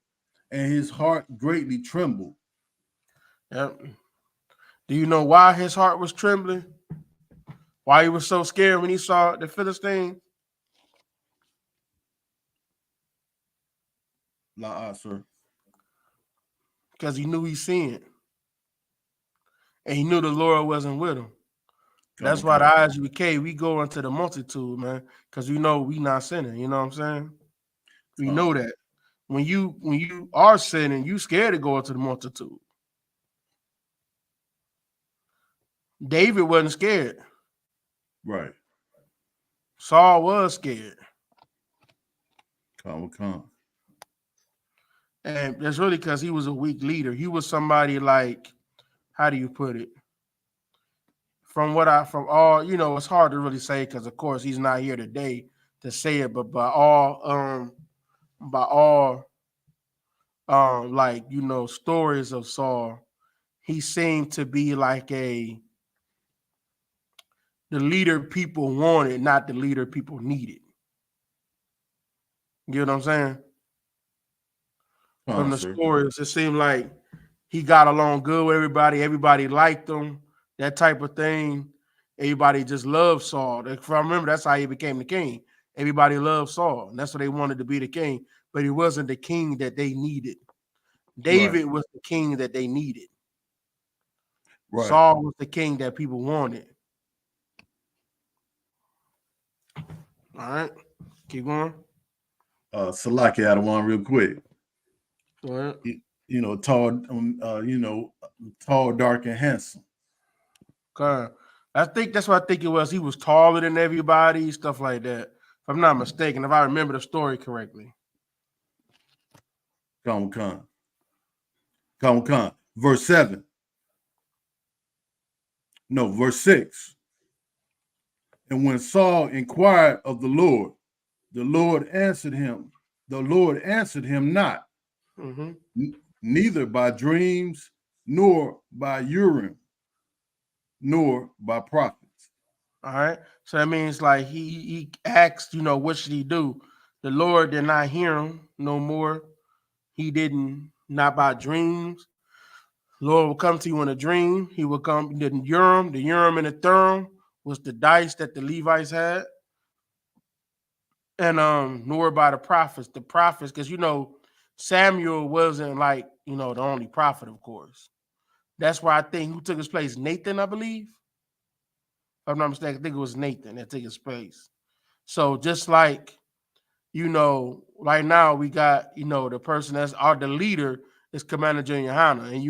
and his heart greatly trembled. Yep. Do you know why his heart was trembling? Why he was so scared when he saw the Philistines? Sir. Because he knew he sinned. And he knew the Lord wasn't with him. That's why the Isupk, we go into the multitude, man, because we know we not sinning. You know what I'm saying? We know that. When you are sinning, you scared to go into the multitude. David wasn't scared. Right. Saul was scared. Come. And that's really because he was a weak leader. He was somebody like, how do you put it? From all, it's hard to really say because of course he's not here today to say it, but by all stories of Saul, he seemed to be like the leader people wanted, not the leader people needed. You know what I'm saying? From the stories, it seemed like he got along good with everybody. Everybody liked him, that type of thing. Everybody just loved Saul. If I remember, that's how he became the king. Everybody loved Saul, and that's what they wanted to be the king. But he wasn't the king that they needed. David was the king that they needed. Right. Saul was the king that people wanted. All right, keep going. Salaki Adawan, real quick. Go ahead. Tall, dark, and handsome. Okay. I think that's what I think it was. He was taller than everybody, stuff like that. If I'm not mistaken, if I remember the story correctly. Come. Verse 7. No, verse 6. And when Saul inquired of the Lord answered him. The Lord answered him not, neither by dreams, nor by Urim, nor by prophets. All right. So that means like he asked, what should he do? The Lord did not hear him no more. He didn't, not by dreams. Lord will come to you in a dream. He will come, the Urim and the Thummim was the dice that the Levites had. And nor by the prophets, because Samuel wasn't like, the only prophet, of course. That's why I think who took his place? Nathan, I believe. If I'm not mistaken, I think it was Nathan that took his place. So just like, right now we got, the person that's the leader is Commander Junior Hanna. And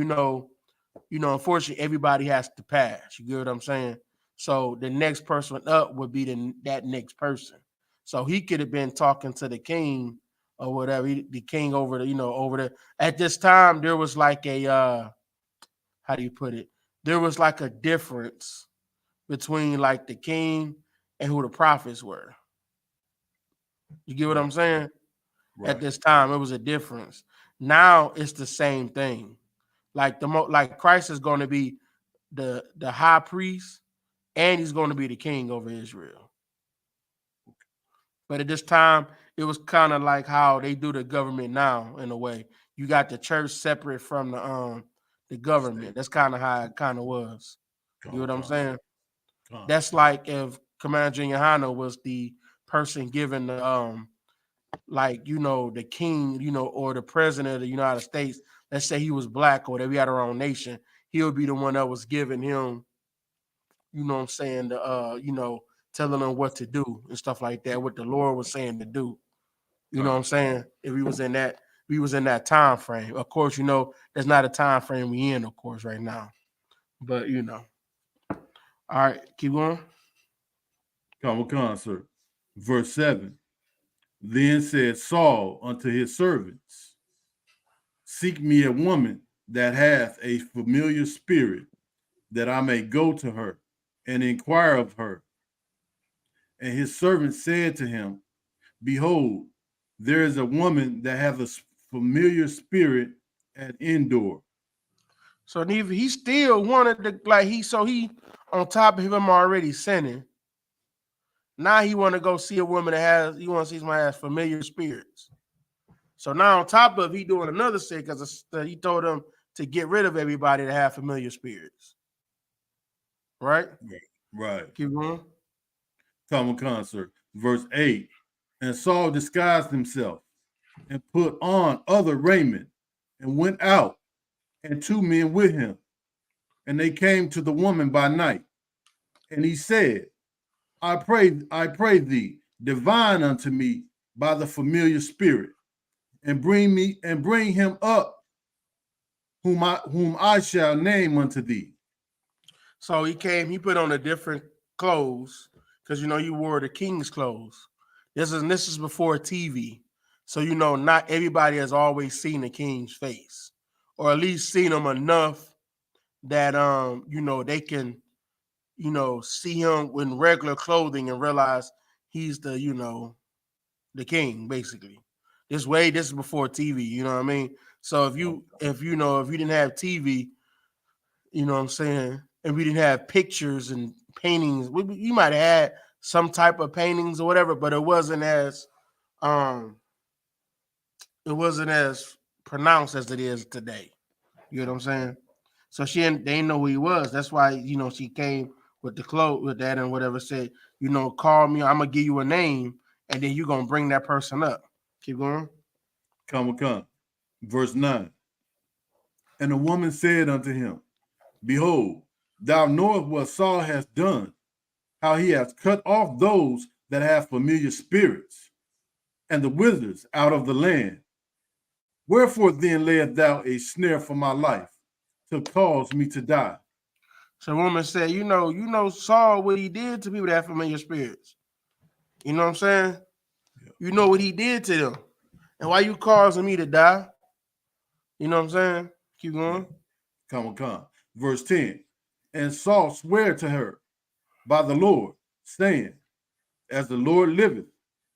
unfortunately, everybody has to pass. You get what I'm saying? So the next person up would be that next person. So he could have been talking to the king or whatever, the king over the. At this time, there was like a, how do you put it? There was like a difference between like the king and who the prophets were. You get what I'm saying? Right. At this time, it was a difference. Now it's the same thing. Like like Christ is going to be the high priest, and he's going to be the king over Israel. But at this time, it was kind of like how they do the government now, in a way. You got the church separate from the government. That's kind of how it kind of was. You know what I'm saying? That's like if Commander Junior Hanna was the person given the the king, or the president of the United States. Let's say he was black or that we had our own nation, he would be the one that was giving him, the telling him what to do and stuff like that, what the Lord was saying to do. You know what I'm saying? If he was in that we was in that time frame. Of course, there's not a time frame we in, of course, right now. But all right, keep going. Come, sir. Verse 7. Then said Saul unto his servants, seek me a woman that hath a familiar spirit, that I may go to her and inquire of her. And his servant said to him, behold, there is a woman that hath a familiar spirit at Endor. So he still wanted to he on top of him already sinning. Now he want to go see a woman he want to see somebody that has familiar spirits. So now on top of he doing another sin because he told him to get rid of everybody that have familiar spirits. Right? Right. Keep going. Come, sir. Verse 8. And Saul disguised himself and put on other raiment and went out, and 2 men with him. And they came to the woman by night. And he said, I pray thee, divine unto me by the familiar spirit, and bring him up, whom I shall name unto thee. So he put on a different clothes, because you wore the king's clothes. This is before TV. So not everybody has always seen the king's face, or at least seen him enough that they can see him in regular clothing and realize he's the king, basically. This is before TV, you know what I mean? So if you didn't have TV, you know what I'm saying, and we didn't have pictures and paintings, you might have had some type of paintings or whatever, but it wasn't as pronounced as it is today. You know what I'm saying? So they didn't know who he was. That's why she came with the cloak with that and whatever, said, call me, I'm gonna give you a name, and then you're gonna bring that person up. Keep going. Come. Verse 9. And the woman said unto him, behold, thou knowest what Saul has done, how he has cut off those that have familiar spirits, and the wizards out of the land. Wherefore then layest thou a snare for my life, to cause me to die? So the woman said, Saul, what he did to people that have familiar spirits. You know what I'm saying? Yeah. You know what he did to them. And why you causing me to die? You know what I'm saying? Keep going. Come. Verse 10. And Saul sware to her by the Lord, saying, as the Lord liveth,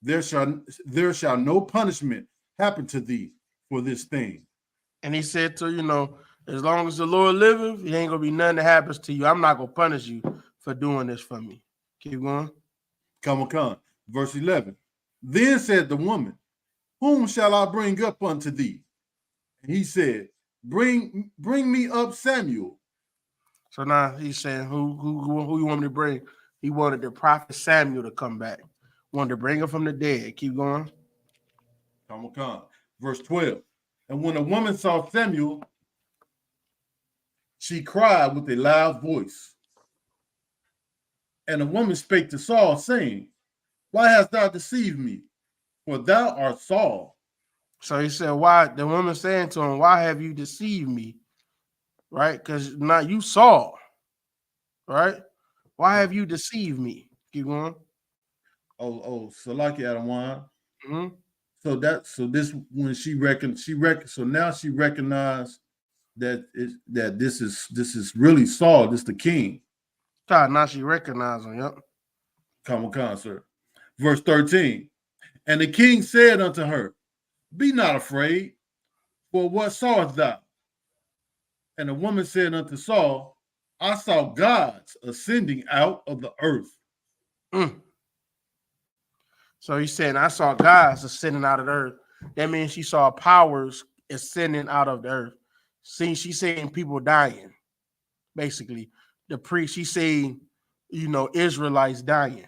there shall no punishment happen to thee for this thing. And he said to, as long as the Lord liveth, it ain't gonna be nothing that happens to you. I'm not gonna punish you for doing this for me. Keep going. Come. Verse 11. Then said the woman, whom shall I bring up unto thee? And he said, bring me up Samuel. So now he's saying, who you want me to bring? He wanted the prophet Samuel to come back. Wanted to bring him from the dead. Keep going. Come. Verse 12. And when the woman saw Samuel, she cried with a loud voice. And the woman spake to Saul, saying, why hast thou deceived me? For thou art Saul. So he said, why? The woman saying to him, why have you deceived me? Right? Because now you Saul. Right? Why have you deceived me? Keep going. So like Adawan. Mm-hmm. So this when she so now she recognized that this is really Saul, this the king. Now she recognized him. Yep. Come, sir. Verse 13. And the king said unto her, be not afraid, for what sawest thou? And the woman said unto Saul, I saw gods ascending out of the earth. So he's saying, I saw gods ascending out of the earth. That means she saw powers ascending out of the earth. See, she's saying people dying. Basically, she's saying, Israelites dying,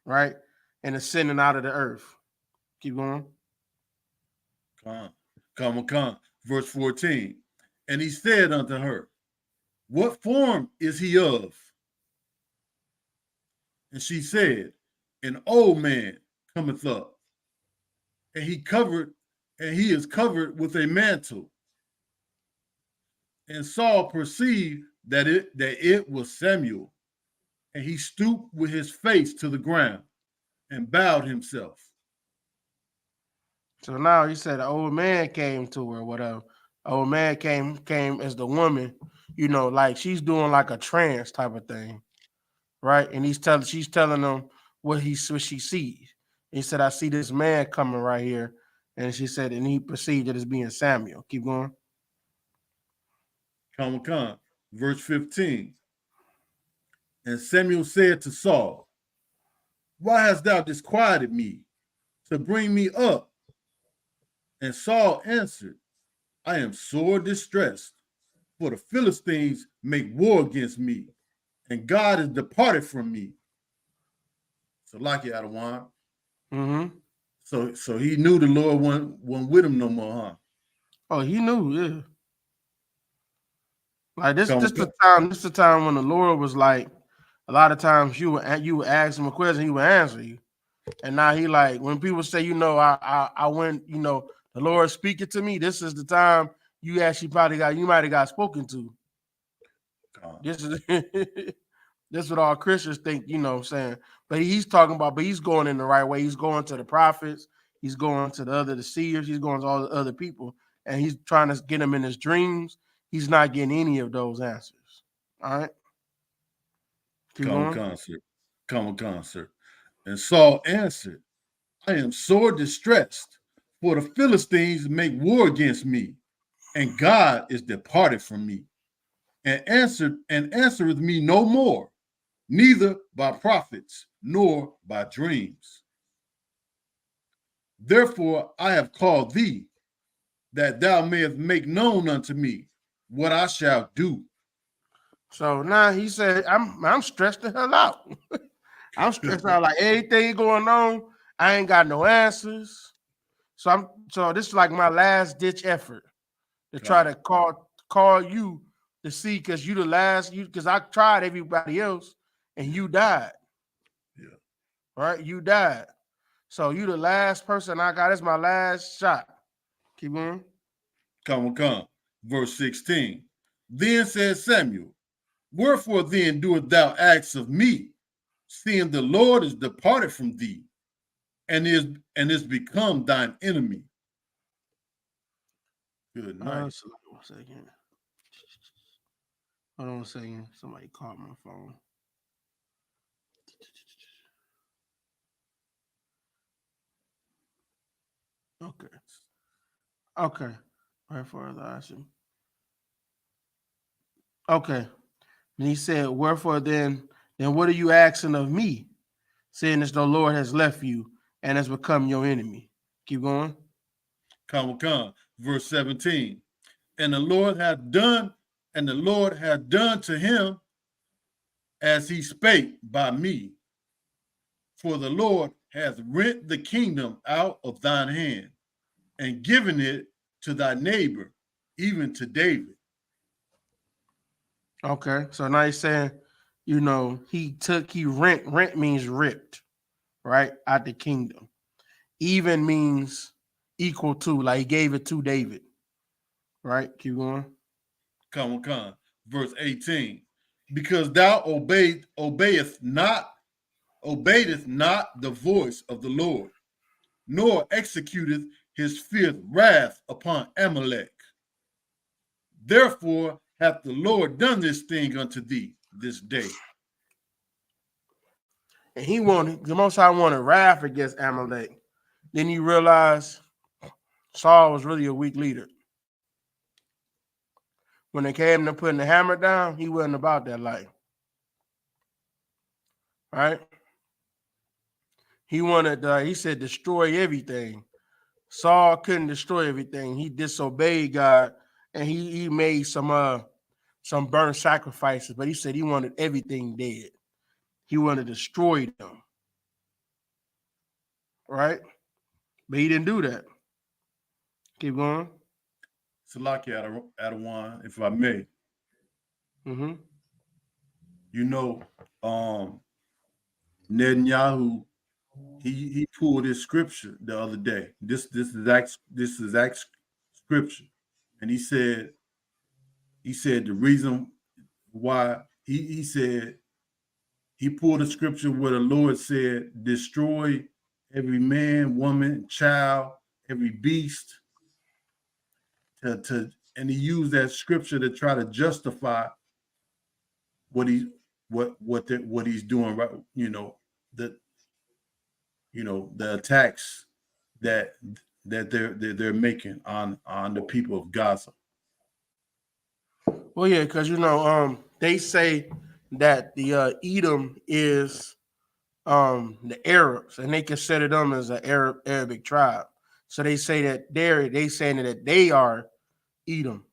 right? And ascending out of the earth. Keep going. Come. Verse 14. And he said unto her, what form is he of? And she said, an old man cometh up, and he covered and he is covered with a mantle. And Saul perceived that it was Samuel, and he stooped with his face to the ground and bowed himself. So now he said the old man came to her, whatever. Old man came as the woman, like she's doing like a trance type of thing, right? And she's telling him what she sees. He said, I see this man coming right here. And she said, and he perceived that it's being Samuel. Keep going. Come, verse 15. And Samuel said to Saul, why hast thou disquieted me to bring me up? And Saul answered, I am sore distressed, for the Philistines make war against me, and God is departed from me. So like it, Adawan. Mm-hmm. So he knew the Lord wasn't with him no more, huh? Oh, he knew, yeah. Like this the time when the Lord was like, a lot of times you would ask him a question, he would answer you. And now he like, when people say, I went, the Lord speaking to me, this is the time you actually you might have got spoken to. This is this is what all Christians think, what I'm saying. But he's talking about, but he's going in the right way. He's going to the prophets, he's going to the seers, he's going to all the other people, and he's trying to get them in his dreams. He's not getting any of those answers. All right. Come, sir. And Saul answered, I am sore distressed, for the Philistines make war against me, and God is departed from me, and answereth me no more, neither by prophets nor by dreams. Therefore I have called thee, that thou mayest make known unto me what I shall do. So now he said, I'm stressed the hell out. I'm stressed out, like everything going on. I ain't got no answers. So this is like my last ditch effort to try to call you to see, because you the last, because I tried everybody else and you died. Yeah. Right? You died. So you the last person I got. It's my last shot. Keep going. Come. Verse 16. Then said Samuel, wherefore then doest thou ask of me, seeing the Lord is departed from thee, and is become thine enemy? Good night. One second. Hold on a second. Somebody called my phone. Okay. Wherefore the action. Okay. And he said, wherefore then what are you asking of me, saying as the Lord has left you and has become your enemy? Keep going. Come. Verse 17. And the Lord hath done to him as he spake by me. For the Lord hath rent the kingdom out of thine hand, and given it to thy neighbor, even to David. Okay, so now he's saying, he rent means ripped, right, out the kingdom. Even means equal to, like he gave it to David, right? Keep going. Come. Verse 18. Because thou obeyedest not the voice of the Lord, nor executeth his fierce wrath upon Amalek. Therefore hath the Lord done this thing unto thee this day. And the Most High wanted wrath against Amalek. Then you realize Saul was really a weak leader. When they came to putting the hammer down, he wasn't about that life. Right? He wanted, he said, destroy everything. Saul couldn't destroy everything. He disobeyed God, and he made some burnt sacrifices, but he said he wanted everything dead. He wanted to destroy them. Right? But he didn't do that. Keep going. Salaki Adawan, if I may. Mm-hmm. Netanyahu he pulled his scripture the other day. This exact scripture, and he said the reason why he said he pulled a scripture where the Lord said, "Destroy every man, woman, child, every beast." And he used that scripture to try to justify what he's doing, right? The the attacks that they're making on the people of Gaza. Well, yeah, because they say that the Edom is the Arabs, and they consider them as an Arabic tribe. So they say that they saying that they are Edom.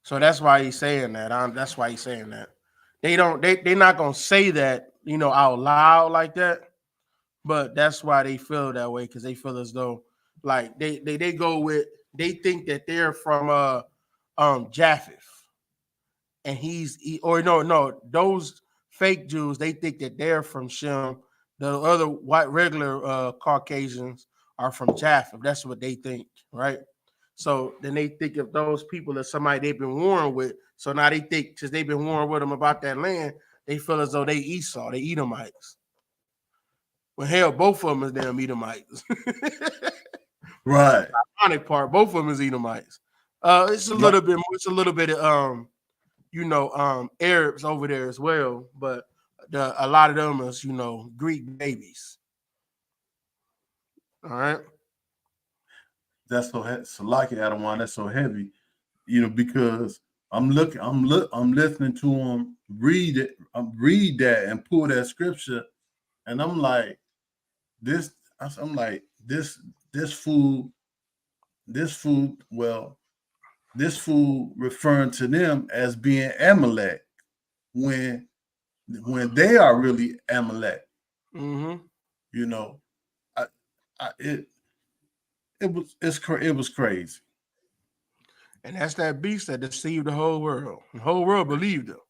So that's why he's saying that. That's why he's saying that. They're not gonna say that out loud like that, but that's why they feel that way, because they feel as though like they go with, they think that they're from Japheth, and those fake Jews, they think that they're from Shem. The other white regular Caucasians are from Japheth. That's what they think, right? So then they think of those people as somebody they've been warring with. So now they think, because they've been warring with them about that land, they feel as though they Esau, they Edomites. Well, hell, both of them is damn Edomites. Right. The ironic part, both of them is Edomites. It's a little bit more. It's a little bit of Arabs over there as well, but a lot of them is Greek babies. All right. That's so Salaki Adawan, that's so heavy, because I'm listening to him read that and pull that scripture, and I'm like, this fool referring to them as being Amalek when they are really Amalek. Mm-hmm. It was crazy. And that's that beast that deceived the whole world. The whole world believed him.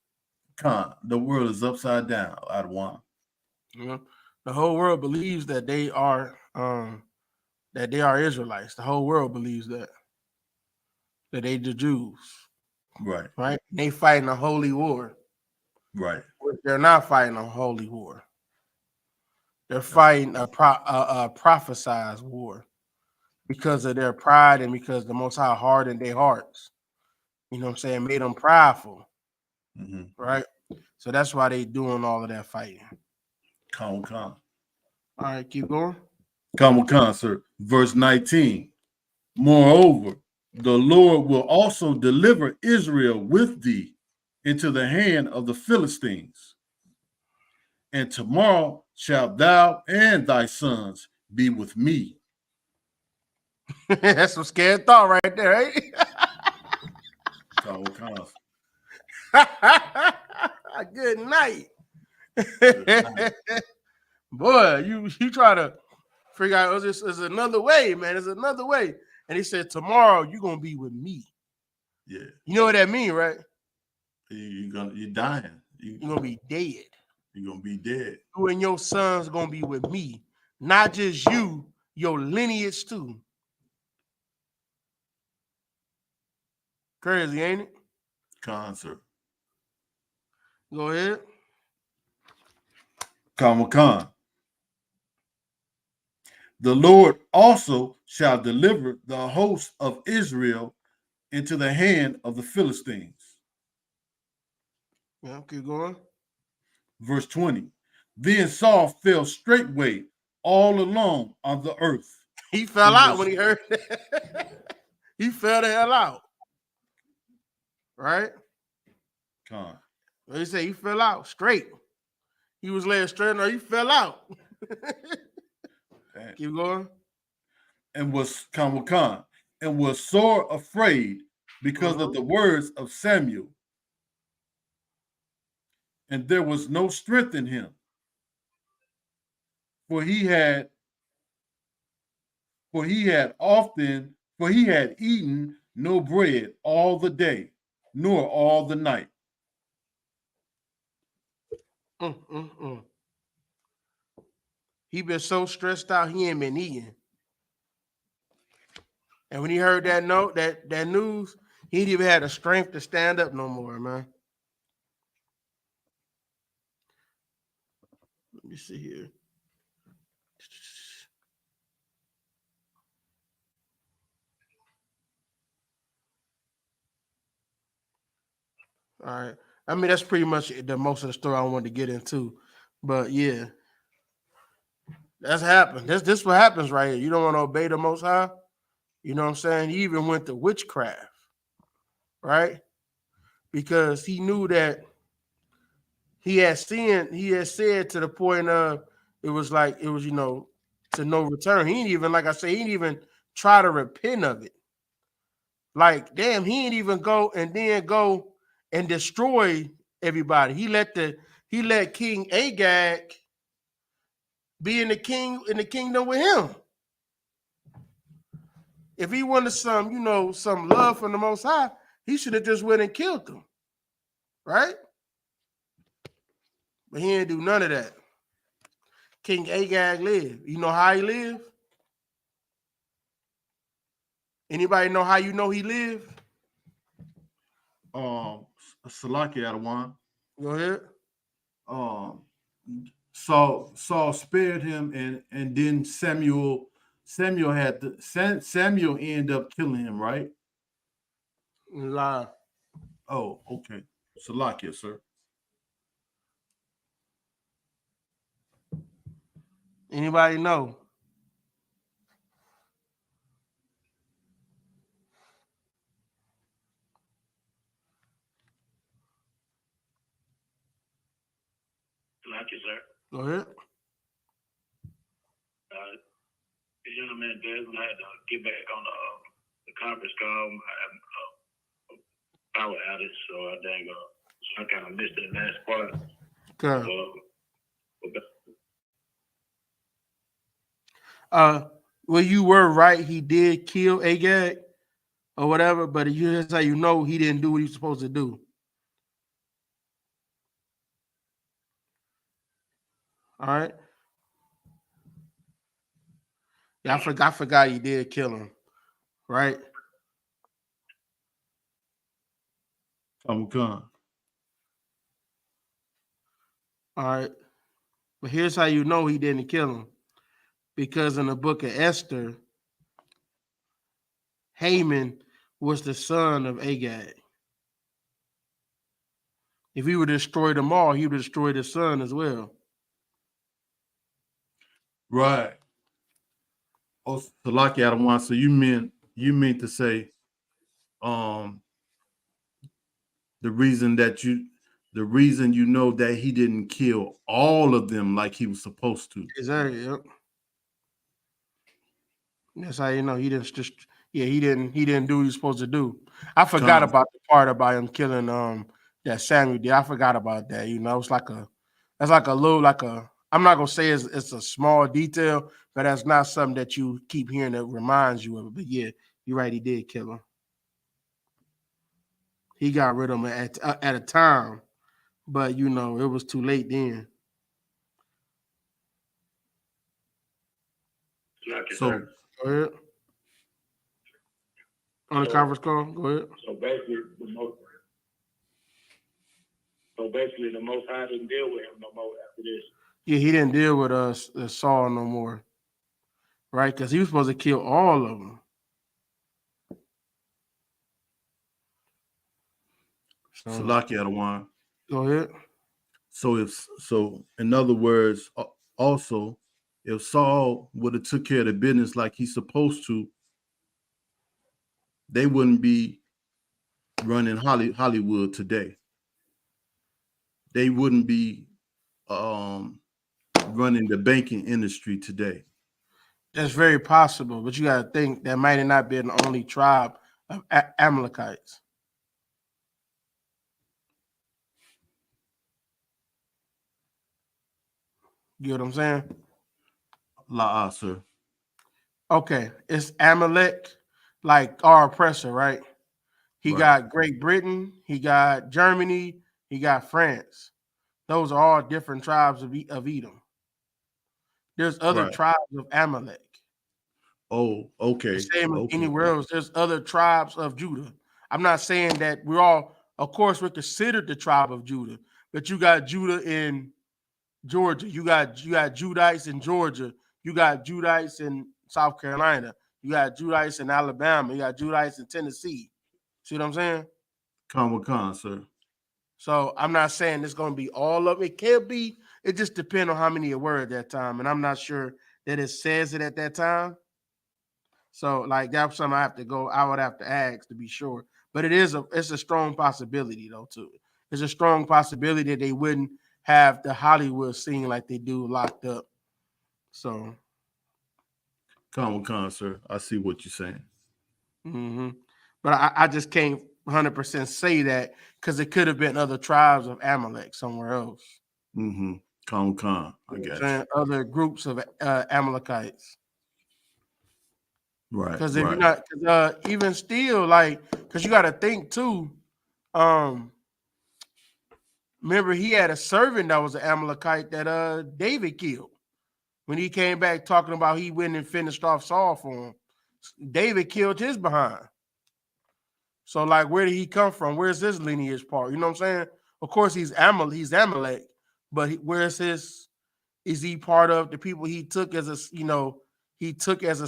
The world is upside down, Adawan. The whole world believes that they are Israelites. The whole world believes that they the Jews. Right. Right? And they fighting a holy war. Right. They're not fighting a holy war. They're fighting a prophesized war because of their pride and because the Most High hardened their hearts. You know what I'm saying? Made them prideful. Mm-hmm. Right? So that's why they doing all of that fighting. Come. All right, keep going. Come, sir. Verse 19. Moreover, the Lord will also deliver Israel with thee into the hand of the Philistines. And tomorrow shalt thou and thy sons be with me. That's some scared thought right there, eh? Good night. Boy, you try to figure out there's another way, man. There's another way. And he said, tomorrow you're gonna be with me. Yeah. You know what that means, right? You're dying. You're gonna be dead. You're gonna be dead. You and your sons gonna be with me. Not just you, your lineage too. Crazy, ain't it? Sir. Go ahead. Khan. The Lord also shall deliver the host of Israel into the hand of the Philistines. Yeah, keep going. Verse 20. Then Saul fell straightway all along on the earth. He fell out when he heard that. He fell the hell out. Right? Well, he said he fell out straight. He was laying straight, or he fell out. Keep going. And was and was sore afraid because of the words of Samuel. And there was no strength in him, for he had eaten no bread all the day, nor all the night. He been so stressed out, he ain't been eating. And when he heard that note, that news, he ain't even had the strength to stand up no more, man. Let me see here. All right. I mean, that's pretty much the most of the story I wanted to get into. But yeah, that's happened. This what happens right here. You don't want to obey the Most High. You know what I'm saying? He even went to witchcraft, right? Because he knew that he had said to the point of it was, to no return. He ain't even, like I say, he ain't even try to repent of it. Like, damn, he ain't even go and destroy everybody. He let King Agag be in the kingdom with him. If he wanted some love from the Most High, he should have just went and killed them, right? But he didn't do none of that. King Agag lived. You know how he lived? Anybody know how you know he lived? Salaki Adawan. Go ahead. Saul spared him, and then Samuel ended up killing him, right? Lie. Oh, okay. Salakia, sir. Anybody know? Like you, sir. Go ahead. The gentleman Desmond, I had to get back on the conference call. I had power outage, so I kind of missed the last part. Okay. Well, you were right. He did kill Agag or whatever, but that's how you know he didn't do what he was supposed to do. All right. Yeah, I forgot he did kill him. Right. Gone. All right. But here's how you know he didn't kill him. Because in the book of Esther, Haman was the son of Agag. If he would destroy them all, he would destroy the son as well. Right. Oh, Salaki Adawan. So you meant to say, the reason you know that he didn't kill all of them like he was supposed to. Exactly. Yep. That's how you know he didn't he didn't do what he was supposed to do. I forgot about the part about him killing that Samuel did. I forgot about that. You know, it's like a I'm not gonna say it's a small detail, but that's not something that you keep hearing that reminds you of it. But yeah, you're right, he did kill him. He got rid of him at a time, but you know, it was too late then. So go ahead. On the conference call, go ahead. So basically, the Most High didn't deal with him no more after this. Yeah, he didn't deal with Saul no more, right? Because he was supposed to kill all of them. Salaki Adawan. Go ahead. So in other words, also, if Saul would have took care of the business like he's supposed to, they wouldn't be running Hollywood today. They wouldn't be running the banking industry today. That's very possible, but you got to think that might have not been the only tribe of Amalekites. You know what I'm saying? La, sir. Okay, it's Amalek, like our oppressor, right? He got Great Britain, he got Germany, he got France. Those are all different tribes of Edom. There's other Right. tribes of Amalek. Oh, okay. The same as Okay. anywhere else. There's other tribes of Judah. I'm not saying that we're all, of course, we're considered the tribe of Judah, but you got Judah in Georgia, you got Judites in Georgia, you got Judites in South Carolina, you got Judites in Alabama, you got Judites in Tennessee. See what I'm saying? Con, sir. So I'm not saying it's going to be all of it. It can be. It just depends on how many there were at that time, and I'm not sure that it says it at that time. So like that's something I have to go. I would have to ask to be sure. But it's a strong possibility though too. It's a strong possibility that they wouldn't have the Hollywood scene like they do locked up. So, Con, sir. I see what you're saying. But I just can't 100% say that because it could have been other tribes of Amalek somewhere else. Mm-hmm. Con. I got you. Other groups of Amalekites. Right. Because if you're not, even still, like, because you got to think too. Remember, he had a servant that was an Amalekite that David killed when he came back talking about he went and finished off Saul for him. David killed his behind. So, like, where did he come from? Where's his lineage part? You know what I'm saying? Of course, he's Amalek, but where's his? Is he part of the people he took as a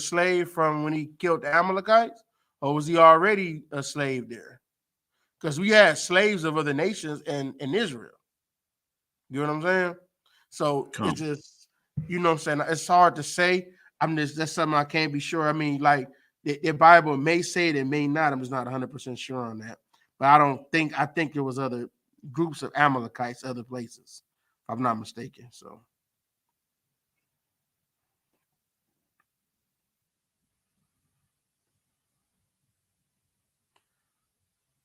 slave from when he killed the Amalekites, or was he already a slave there? Because we had slaves of other nations in Israel. You know what I'm saying? So it's just, you know what I'm saying? It's hard to say. That's something I can't be sure. I mean, like the Bible may say it, it may not. I'm just not 100% sure on that. But I think there was other groups of Amalekites, other places, if I'm not mistaken. So.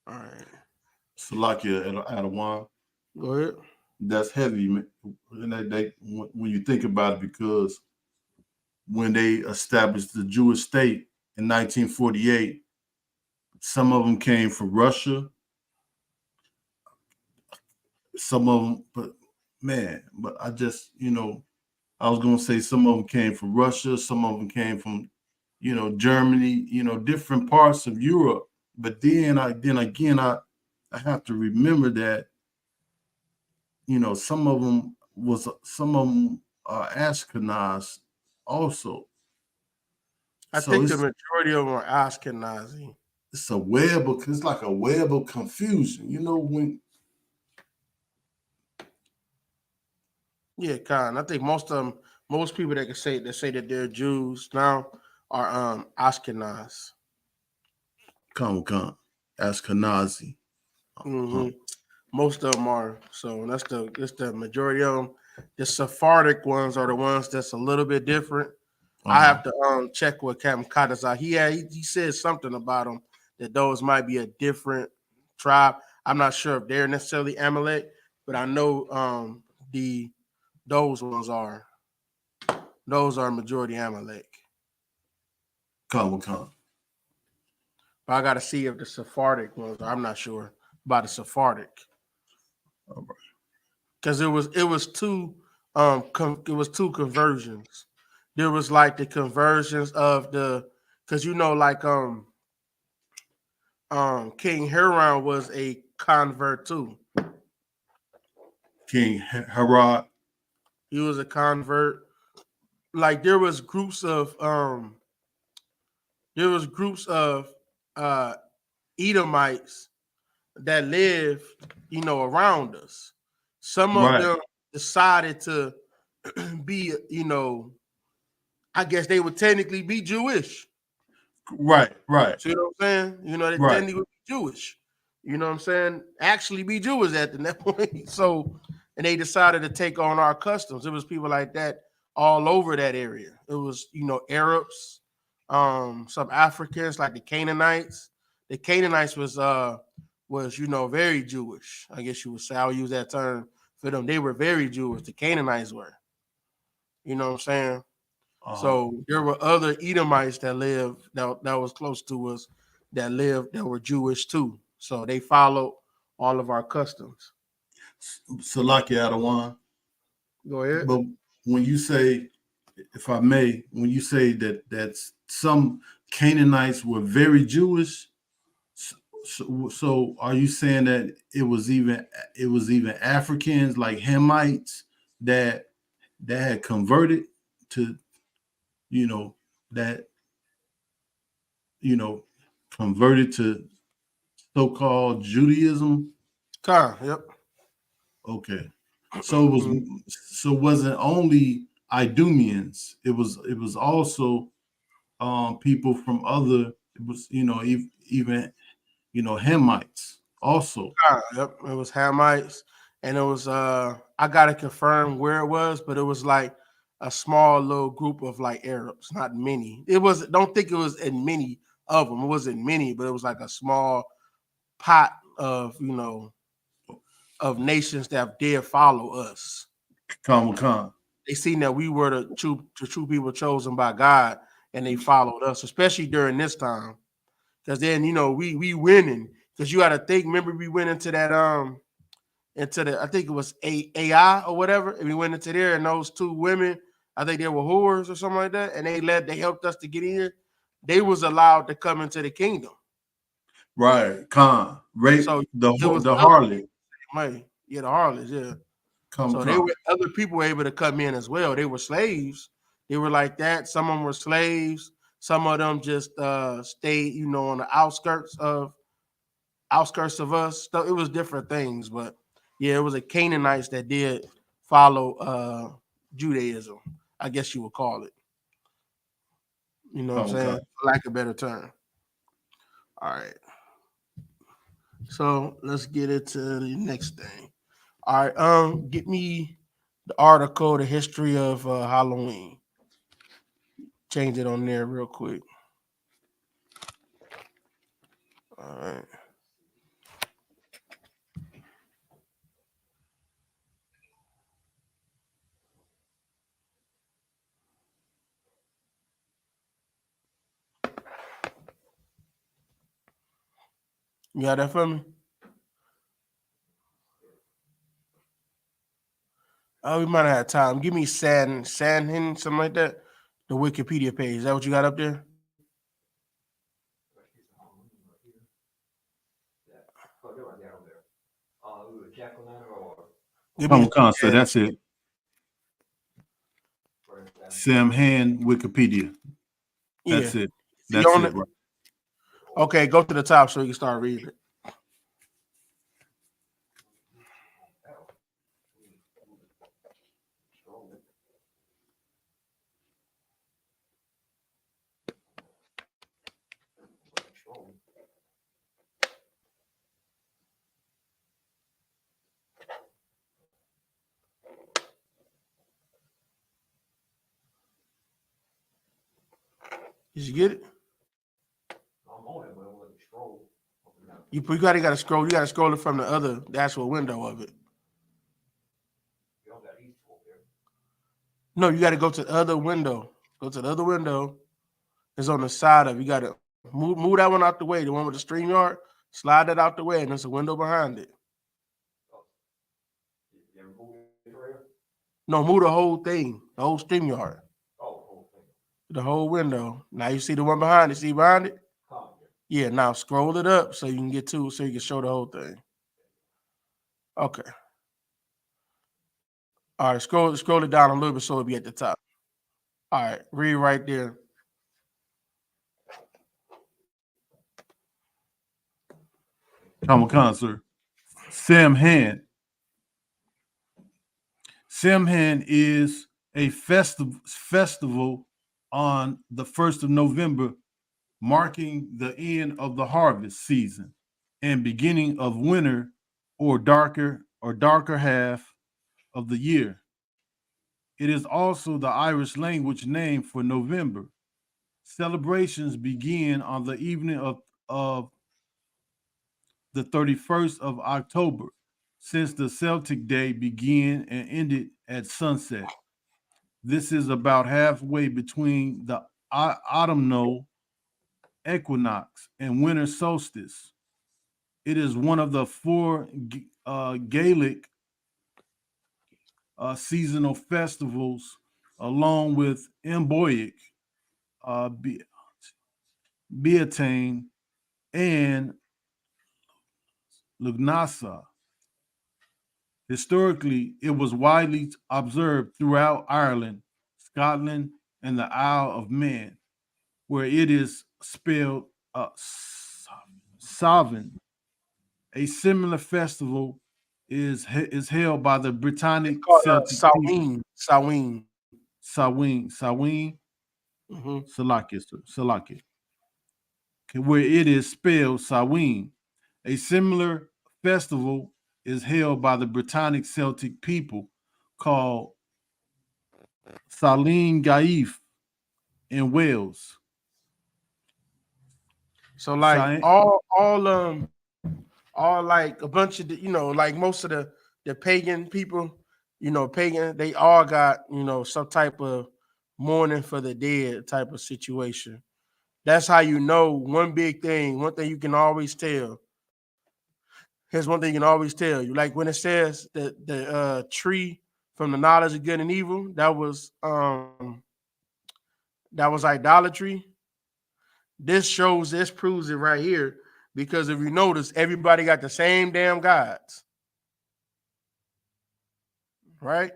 All right. Salakia Adawan. Go ahead. That's heavy, man. And when you think about it, because when they established the Jewish state in 1948, some of them came from Russia. Some of them, but I just, I was going to say some of them came from Russia. Some of them came from, Germany, different parts of Europe. But then again, I have to remember that, some of them are Ashkenaz also. I think the majority of them are Ashkenazi. It's a web of, it's like a web of confusion. Yeah, Khan. I think most people that say that they're Jews now are Ashkenaz. Khan. Ashkenazi. Most of them are. So that's the majority of them. The Sephardic ones are the ones that's a little bit different. I have to check with Captain Kadazai. He said something about them that those might be a different tribe. I'm not sure if they're necessarily Amalek, but I know those ones are. Those are majority Amalek. Khan. But I got to see if the Sephardic ones are. I'm not sure about the Sephardic. All right. Because it was two conversions. There was like the conversions of because King Herod was a convert too. King Herod. He was a convert. Like there was groups of Edomites that lived, around us. Some of them decided to be, I guess they would technically be Jewish. Right. See what I'm saying? They technically would be Jewish. You know what I'm saying? Actually be Jewish at that point. So, and they decided to take on our customs. It was people like that all over that area. It was, Arabs, some Africans like the Canaanites. The Canaanites was very Jewish. I guess you would say. I'll use that term for them. They were very Jewish. The Canaanites were. You know what I'm saying? So there were other Edomites that lived that was close to us that were Jewish too. So they followed all of our customs. Salakia Adawan. Go ahead. But when you say if I may, when you say that some Canaanites were very Jewish, so are you saying that it was even Africans like Hamites that had converted to, you know, that converted to so-called Judaism? Yep. Okay. So it wasn't only Idumeans, it was also people from other, it was, even Hamites also. Yep. It was Hamites, and it was I gotta confirm where it was, but it was like a small little group of like Arabs, not many. It was don't think it was in many of them. It wasn't many, but it was like a small pot of of nations that did follow us. Khan. They seen that we were the true people chosen by God, and they followed us, especially during this time. Because then we winning. Because you got to think. Remember, we went into that into the I think it was AI or whatever, and we went into there, and those two women, I think they were whores or something like that, and they helped us to get in. They was allowed to come into the kingdom. Right, Khan. Right, So the it was harlot. Yeah, the harlots, yeah. Come, So they come. were other people were able to come in as well. They were slaves. They were like that. Some of them were slaves. Some of them just stayed, on the outskirts of us. So it was different things, but yeah, it was a Canaanites that did follow Judaism, I guess you would call it. You know what I'm saying? For lack of a better term. All right. So let's get into the next thing. All right. Get me the article, the history of Halloween. Change it on there real quick. All right. You got that for me? Oh, we might have had time. Give me Sanhin, something like that. The Wikipedia page. Is that what you got up there? Come, so that's it. Sam Hand Wikipedia. That's it. That's it. Right. Okay, go to the top so you can start reading it. Did you get it? You gotta scroll. You gotta scroll it from the actual window of it. No, you gotta go to the other window. Go to the other window. It's on the side of it. You gotta move that one out the way. The one with the StreamYard. Slide that out the way, and there's a window behind it. No, move the whole thing. The whole StreamYard. The whole window. Now you see the one behind it. See behind it? Yeah, now scroll it up so you can get to so you can show the whole thing. Okay. All right, scroll it down a little bit so it'll be at the top. All right, read right there. Come, sir. Samhain. Samhain is a festival on the 1st of November, marking the end of the harvest season and beginning of winter or darker half of the year. It is also the Irish language name for November. Celebrations begin on the evening of the 31st of October, since the Celtic day began and ended at sunset. This is about halfway between the autumnal equinox and winter solstice. It is one of the four Gaelic seasonal festivals along with Mboic, Beatane, and Lugnasa. Historically, it was widely observed throughout Ireland, Scotland, and the Isle of Man, where it is spelled Savin. A similar festival is held by the It's Britannic called Celtic people. Samhain. Samhain. Samhain, Mm-hmm. Salaki, where it is spelled Samhain. A similar festival is held by the Britannic Celtic people called Salin Gaif in Wales. So like all like a bunch of like most of the pagan people, pagan, they all got some type of mourning for the dead type of situation. That's how you know one thing you can always tell. Here's one thing you can always tell you. Like when it says that the tree from the knowledge of good and evil, that was idolatry. This proves it right here. Because if you notice, everybody got the same damn gods. Right?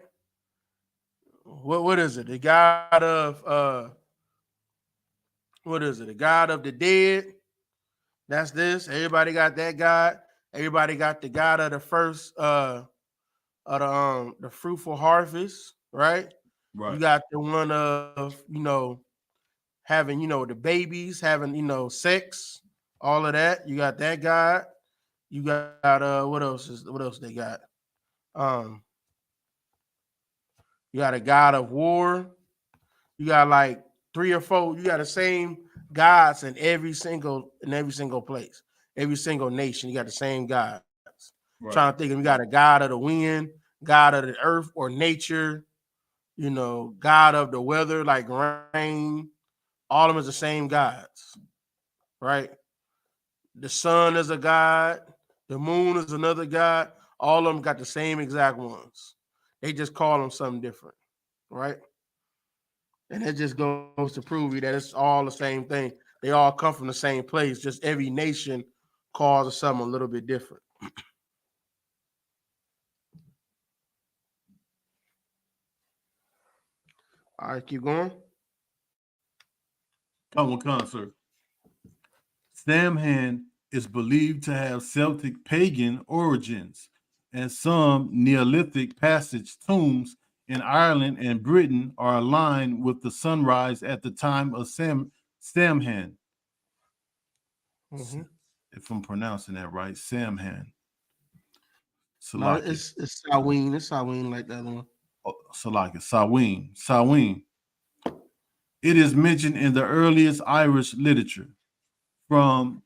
What is it? The god of what is it? The god of the dead. That's this. Everybody got that god. Everybody got the god of the first of the fruitful harvest, right? Right. You got the one of having the babies, having sex, all of that. You got that god. You got what else they got? Um you got a god of war. You got like 3 or 4. You got the same gods in every single place, every single nation. You got the same gods. Right. Trying to think of you got a god of the wind, god of the earth or nature, god of the weather like rain. All of them is the same gods, right? The sun is a god, the moon is another god. All of them got the same exact ones. They just call them something different, right? And it just goes to prove you that it's all the same thing. They all come from the same place. Just every nation calls something a little bit different. All right, keep going. Come on, sir. Samhain is believed to have Celtic pagan origins, and some Neolithic passage tombs in Ireland and Britain are aligned with the sunrise at the time of Samhain. Mm-hmm. If I'm pronouncing that right, Samhain. No, it's Samhain. It's Samhain like that one. Salaka, Samhain. It is mentioned in the earliest Irish literature from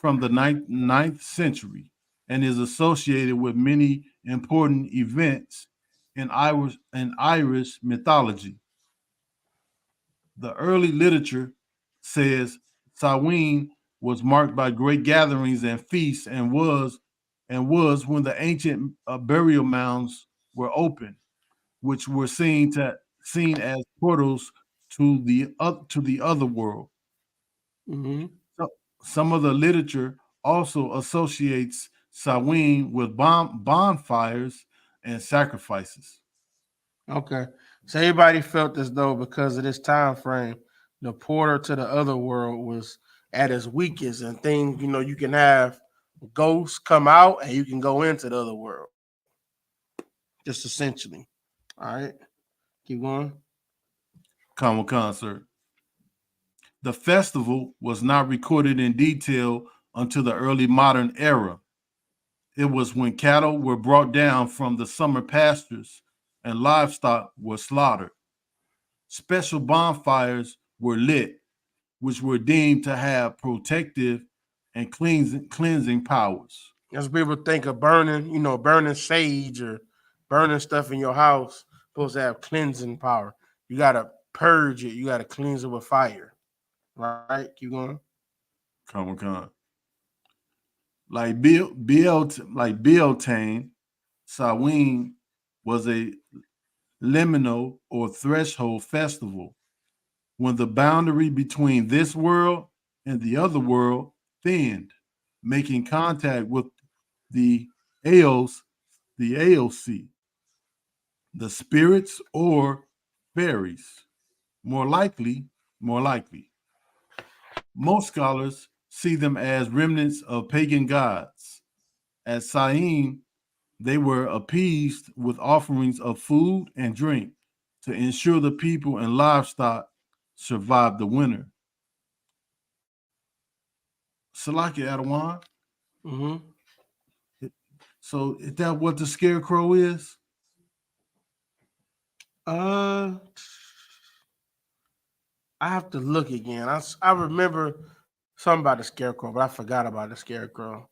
the 9th century and is associated with many important events in Irish mythology. The early literature says Samhain was marked by great gatherings and feasts and was when the ancient burial mounds were open, which were seen as portals to the other world. Mm-hmm. So, some of the literature also associates Samhain with bonfires and sacrifices. Okay. So everybody felt as though because of this time frame, the portal to the other world was at its weakest, and things, you can have ghosts come out and you can go into the other world. Just essentially. All right. Keep going. Common concert. The festival was not recorded in detail until the early modern era. It was when cattle were brought down from the summer pastures and livestock were slaughtered. Special bonfires were lit, which were deemed to have protective and cleansing powers. As people think of burning, burning sage or burning stuff in your house, supposed to have cleansing power. You gotta purge it. You gotta cleanse it with fire. Right? Keep going. Come. Like Beltane, Samhain was a liminal or threshold festival, when the boundary between this world and the other world thinned, making contact with the AOC, the spirits or fairies. More likely, more likely. Most scholars see them as remnants of pagan gods. At Saim, they were appeased with offerings of food and drink to ensure the people and livestock survived the winter. Salaki Adawan. Mm-hmm. So is that what the scarecrow is? I have to look again. I remember something about the scarecrow, but I forgot about the scarecrow.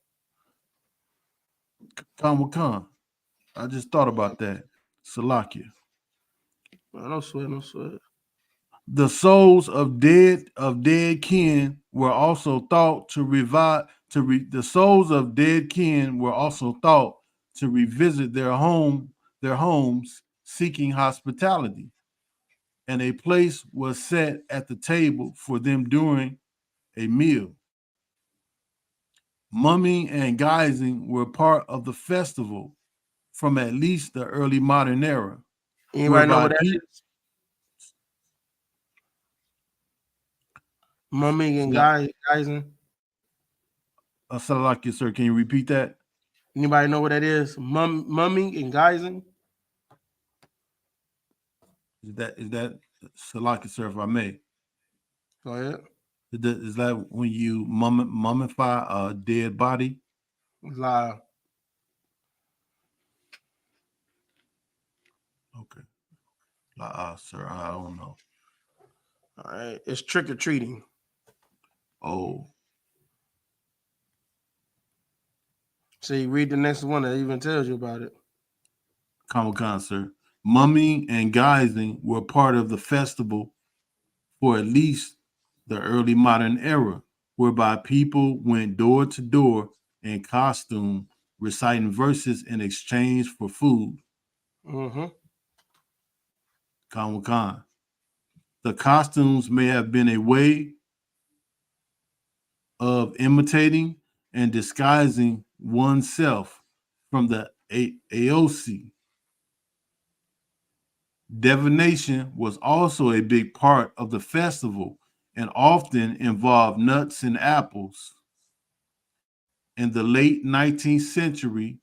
Khan. I just thought about that. Salakia. No sweat, no sweat. The souls of dead kin were also thought to revive the souls of dead kin were also thought to revisit their homes seeking hospitality, and a place was set at the table for them during a meal. Mumming and guising were part of the festival from at least the early modern era, Anybody know whereby what that is? Mumming and guising. Salaki, sir, can you repeat that? Anybody know what that is? Mumming and guising. Is that Salaki, sir, if I may? Go ahead. Is that when you mummify a dead body? Live. Okay. Sir, I don't know. All right. It's trick or treating. Oh. See, read the next one that even tells you about it. Khan, sir. Mumming and guising were part of the festival for at least the early modern era, whereby people went door to door in costume, reciting verses in exchange for food. Mm-hmm. Khan. The costumes may have been a way of imitating and disguising oneself from the AOC. Divination was also a big part of the festival and often involved nuts and apples. In the late 19th century,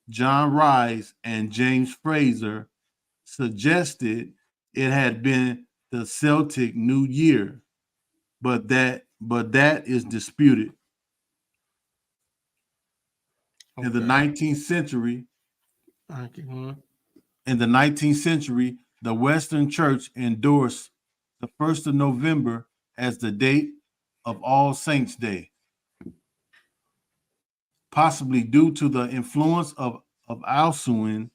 John Rice and James Fraser suggested it had been the Celtic New Year, but that is disputed. Okay. In the 19th century, Okay. the Western Church endorsed the 1st of November as the date of All Saints' Day, possibly due to the influence of Alcuin,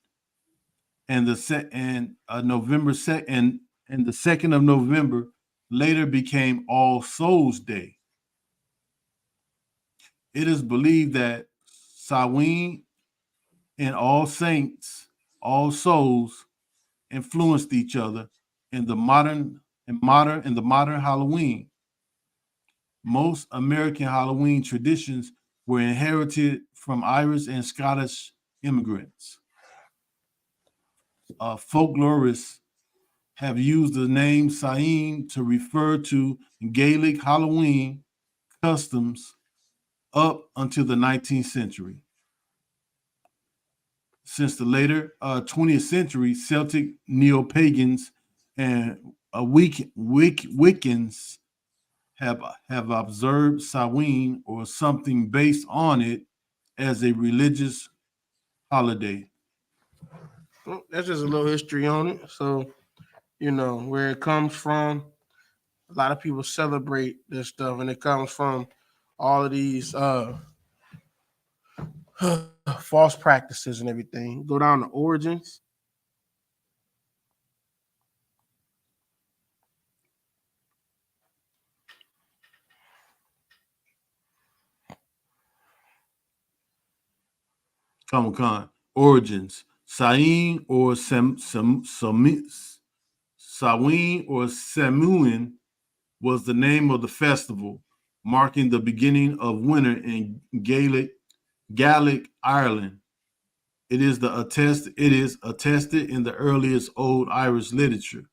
and November 2nd and the 2nd of November later became All Souls' Day. It is believed that Samhain and All Saints, All Souls influenced each other in the modern Halloween. Most American Halloween traditions were inherited from Irish and Scottish immigrants. Folklorists have used the name Samhain to refer to Gaelic Halloween customs up until the 19th century. Since the later 20th century, Celtic neo-pagans and Wiccans have observed Samhain or something based on it as a religious holiday. Well, that's just a little history on it. So, where it comes from. A lot of people celebrate this stuff, and it comes from all of these false practices and everything. Go down to origins. Comic-Con origins. Samhain or Samhain or Samhain was the name of the festival, marking the beginning of winter in Gaelic Ireland. It is attested in the earliest Old Irish literature,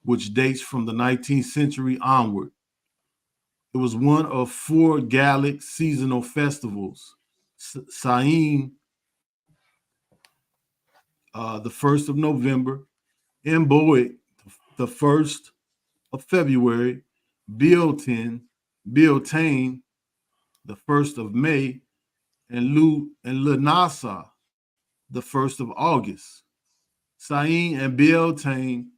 which dates from the 19th century onward. It was one of 4 Gaelic seasonal festivals. Samhain, the 1st of November, Imbolc, the 1st of February, Beltane, the 1st of May, and Lunasa, the 1st of August. Samhain and Beltane,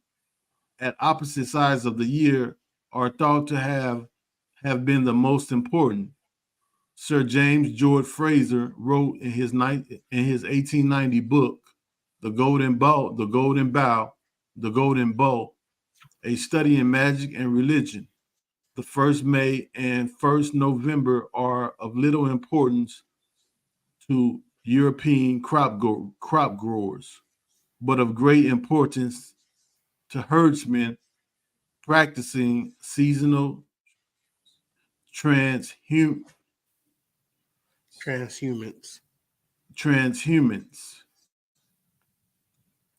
at opposite sides of the year, are thought to have been the most important. Sir James George Fraser wrote in his 1890 book, The Golden Bow, a study in magic and religion. The 1st May and 1st November are of little importance to European crop growers, but of great importance to herdsmen practicing seasonal transhumance.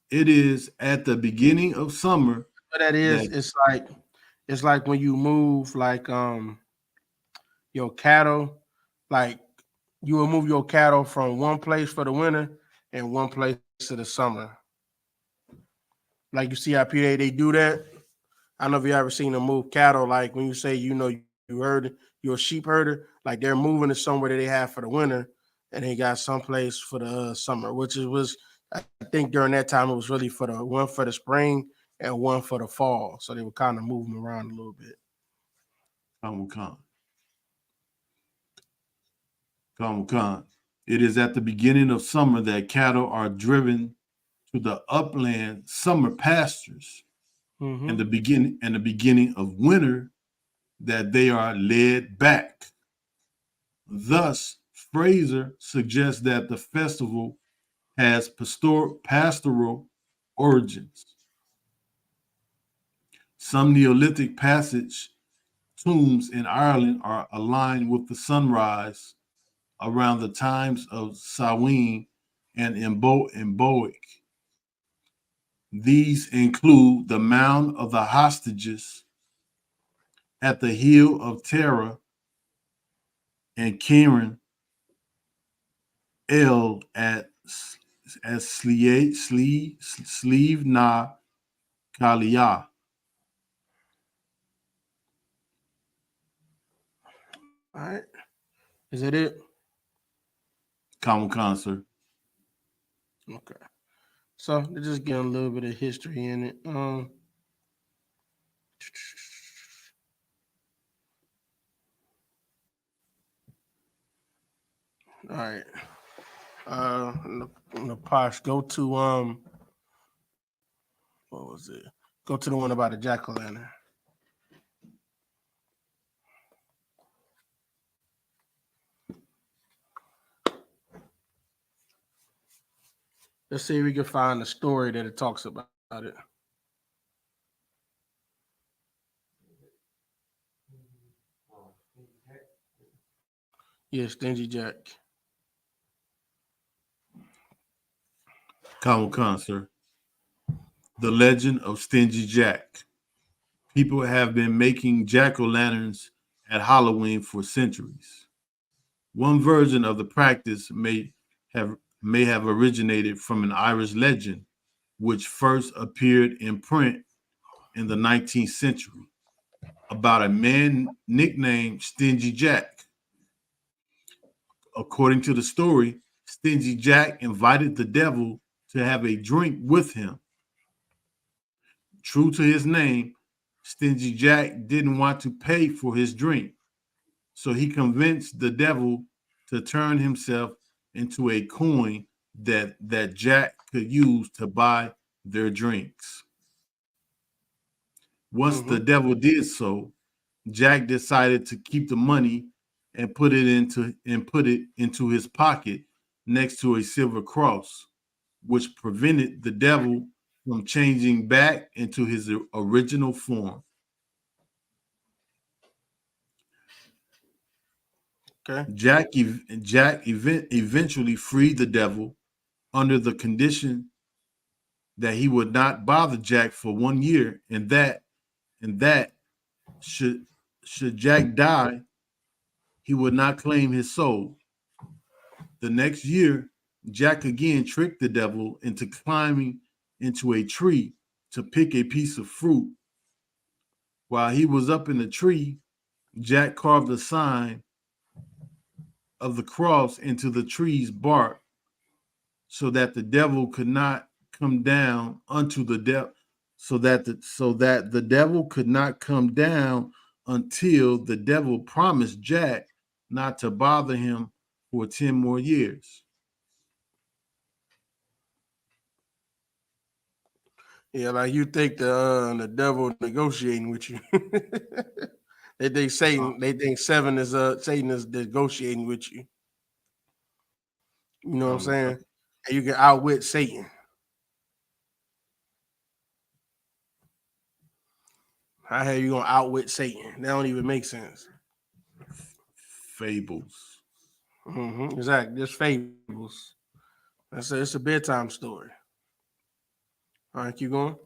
It is at the beginning of summer. What that is, it's like when you move your cattle, like you will move your cattle from one place for the winter and one place to the summer. Like you see how they do that. I don't know if you ever seen them move cattle. Like when you say you heard you're a sheep herder, like they're moving to somewhere that they have for the winter, and they got someplace for the summer, which was I think during that time it was really for the one for the spring and one for the fall. So they were kind of moving around a little bit. Khan. It is at the beginning of summer that cattle are driven to the upland summer pastures, and the beginning of winter that they are led back. Thus, Fraser suggests that the festival has pastoral origins. Some Neolithic passage tombs in Ireland are aligned with the sunrise around the times of Samhain and Imbolc. These include the Mound of the Hostages at the Hill of Terror and Kieran El at Sleeve Na Kalia. All right. Is that it? Common concert. Okay. So they're just getting a little bit of history in it. All right. In the posh, go to what was it? Go to the one about the jack-o'-lantern. Let's see if we can find a story that it talks about it. Yeah, Stingy Jack. Common concert. The legend of Stingy Jack. People have been making jack-o'-lanterns at Halloween for centuries. One version of the practice may have originated from an Irish legend, which first appeared in print in the 19th century, about a man nicknamed Stingy Jack. According to the story, Stingy Jack invited the devil to have a drink with him. True to his name, Stingy Jack didn't want to pay for his drink, so he convinced the devil to turn himself into a coin that Jack could use to buy their drinks. Once the devil did so, Jack decided to keep the money and put it into his pocket next to a silver cross. which prevented the devil from changing back into his original form. Okay. Jack eventually freed the devil under the condition that he would not bother Jack for 1 year, and that should Jack die, he would not claim his soul. The next year, Jack again tricked the devil into climbing into a tree to pick a piece of fruit. While he was up in the tree, Jack carved a sign of the cross into the tree's bark so that the devil could not come down unto the devil, so that the devil could not come down until the devil promised Jack not to bother him for 10 more years. Yeah, like you think the devil negotiating with you. They think Satan is negotiating with you. You know what I'm saying? And you can outwit Satan. How the hell you gonna outwit Satan? That don't even make sense. Fables. Exactly, just fables. It's a bedtime story. All right, keep going.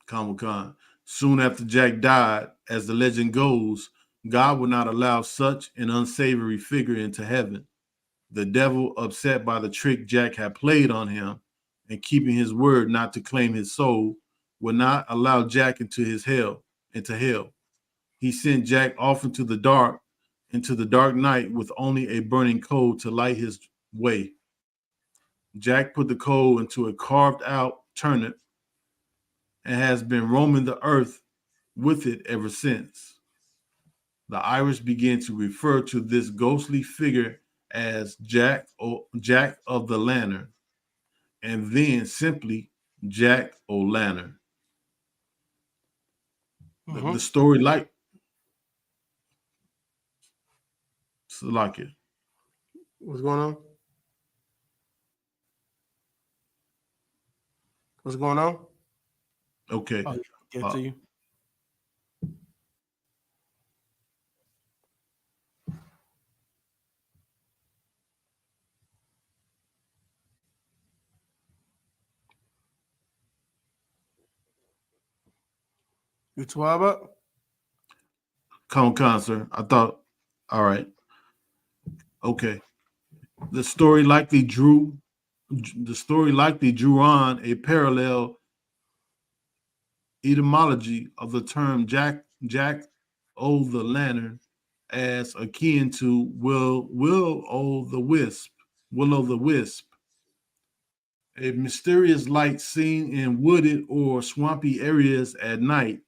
Comic-Con. Soon after Jack died, as the legend goes, God would not allow such an unsavory figure into heaven. The devil, upset by the trick Jack had played on him and keeping his word not to claim his soul, would not allow Jack into hell. He sent Jack off into the dark night with only a burning coal to light his way. Jack put the coal into a carved out turnip and has been roaming the earth with it ever since. The Irish began to refer to this ghostly figure as Jack of the Lantern, and then simply Jack O'Lantern. The story like it. What's going on? What's going on? Okay. Oh, get to you. You 12 up? Con, sir. I thought, all right. Okay. The story likely drew on a parallel etymology of the term Jack o' the Lantern as akin to will o' the wisp, a mysterious light seen in wooded or swampy areas at night,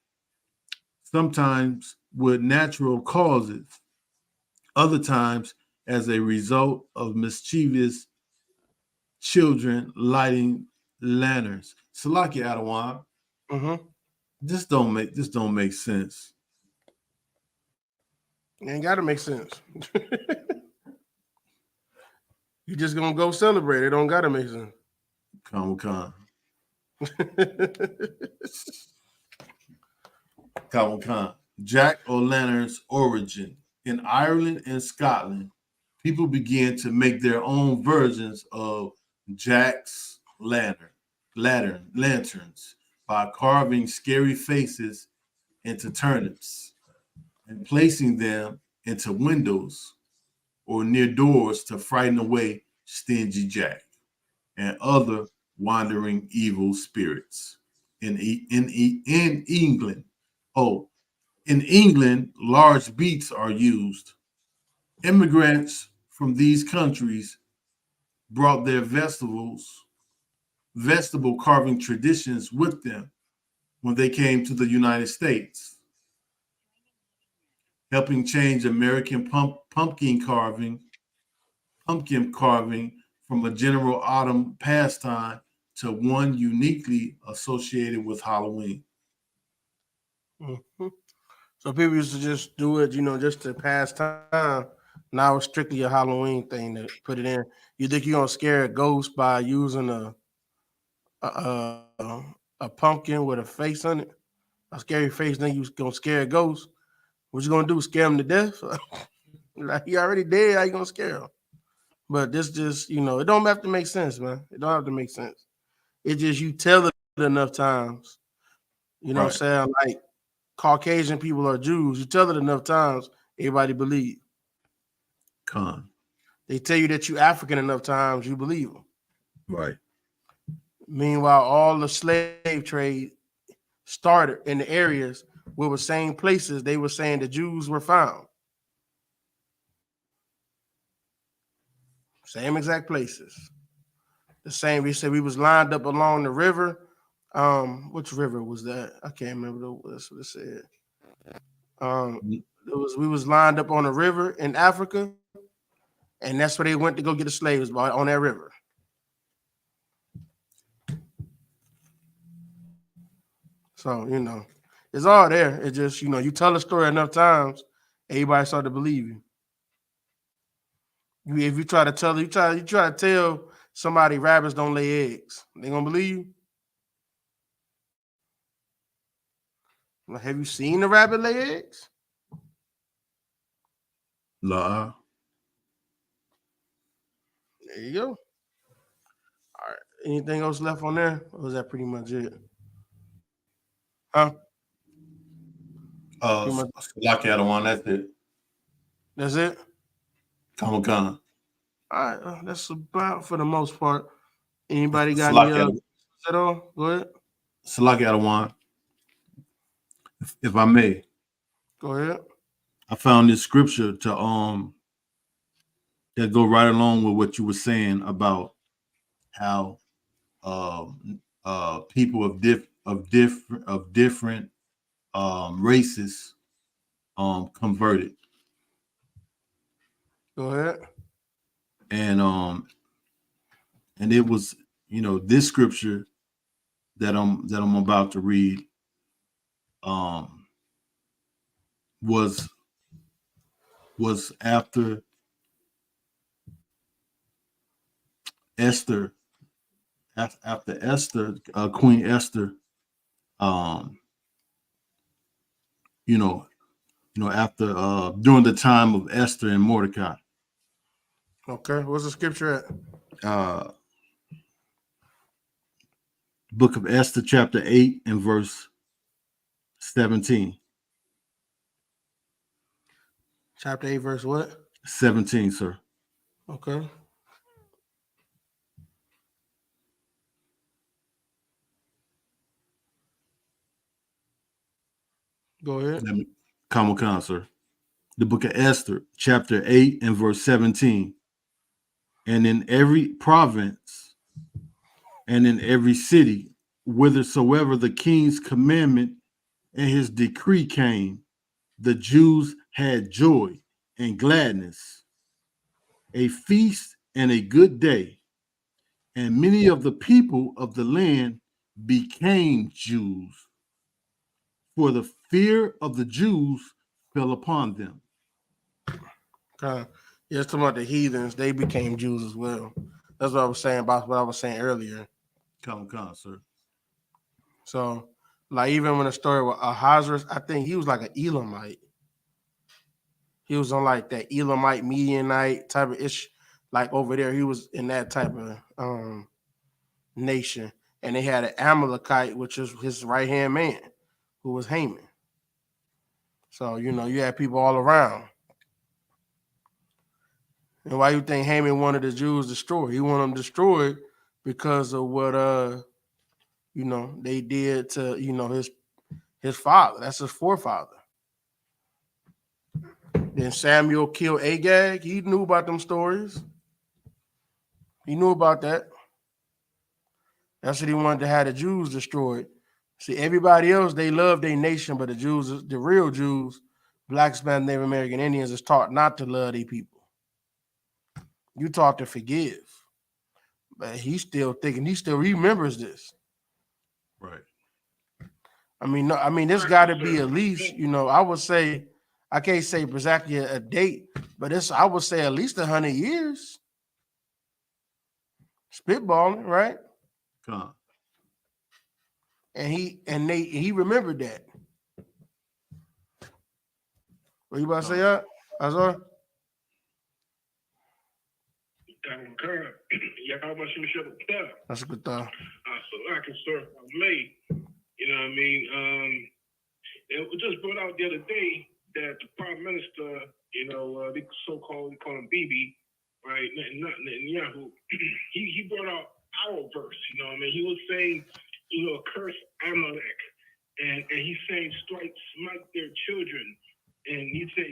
sometimes with natural causes, other times as a result of mischievous children lighting lanterns. Salaki Adawan. This don't make sense. It ain't gotta make sense. You just gonna go celebrate. It don't gotta make sense. Comic-Con. Jack O'Lantern's origin. In Ireland and Scotland, people began to make their own versions of Jack's lanterns by carving scary faces into turnips and placing them into windows or near doors to frighten away stingy Jack and other wandering evil spirits. In England, large beets are used. Immigrants from these countries brought their vegetable carving traditions with them when they came to the United States, helping change American pumpkin carving from a general autumn pastime to one uniquely associated with Halloween. So people used to just do it, just to pass time. Now it's strictly a Halloween thing to put it in. You think you're gonna scare a ghost by using a a pumpkin with a face on it, a scary face, then you gonna scare a ghost. What you gonna do? Scare him to death? Like he already dead. How you gonna scare him? But this just, it don't have to make sense, man. It don't have to make sense. It just you tell it enough times. You know what I'm saying? Like Caucasian people are Jews. You tell it enough times, everybody believe. Con. They tell you that you African enough times, you believe them. Right. Meanwhile, all the slave trade started in the areas where the same places they were saying the Jews were found. Same exact places. The same. We said we was lined up along the river. Which river was that? I can't remember. That's what it said. We was lined up on a river in Africa, and that's where they went to go get the slaves on that river. So it's all there. It just you tell a story enough times, everybody start to believe you. If you try to tell somebody rabbits don't lay eggs, they gonna believe you. Like, have you seen the rabbit lay eggs? La. There you go. All right. Anything else left on there? Or was that pretty much it? Huh? Lucky I don't want that's it. That's it? Comic Con. All right. That's about for the most part. Anybody got Salaki any at all? Go ahead. Salaki Adawan. If I may. Go ahead. I found this scripture to that go right along with what you were saying about how people of different races converted. Go ahead. And it was this scripture that I'm about to read was after Esther, Queen Esther, after during the time of Esther and Mordecai. Okay, what's the scripture at? Book of Esther, chapter 8 and verse 17. Chapter 8, verse what? 17, sir. Okay. Go ahead. Comic Con, sir. The book of Esther, chapter 8 and verse 17. And in every province and in every city, whithersoever the king's commandment and his decree came, the Jews had joy and gladness, a feast and a good day. And many of the people of the land became Jews, for the fear of the Jews fell upon them. Okay. Yeah, it's talking about the heathens. They became Jews as well. That's what I was saying about what I was saying earlier. Come, sir. So, like, even when the story with Ahasuerus, I think he was like an Elamite. He was on like that Elamite Medianite type of ish. Like over there, he was in that type of nation. And they had an Amalekite, which is his right-hand man, who was Haman. So, you had people all around. And why you think Haman wanted the Jews destroyed? He wanted them destroyed because of what they did to his father. That's his forefather. Then Samuel killed Agag. He knew about them stories. He knew about that. That's what he wanted to have the Jews destroyed. See, everybody else, they love their nation, but the Jews, the real Jews, Black, Hispanic, Native American Indians, is taught not to love their people. You taught to forgive. But he's still thinking, he still remembers this. Right. I mean, there's got to be at least, I would say, I can't say exactly a date, but I would say at least 100 years. Spitballing, right? Come. and he remembered that. What you about to say, Azar? That's a good thought. So I can start late. You know what I mean? It was just brought out the other day that the Prime Minister, they so-called, we call him Bibi, right? Netanyahu, he brought out our verse, you know what I mean? He was saying, curse Amalek. And he's saying smite their children. And he said,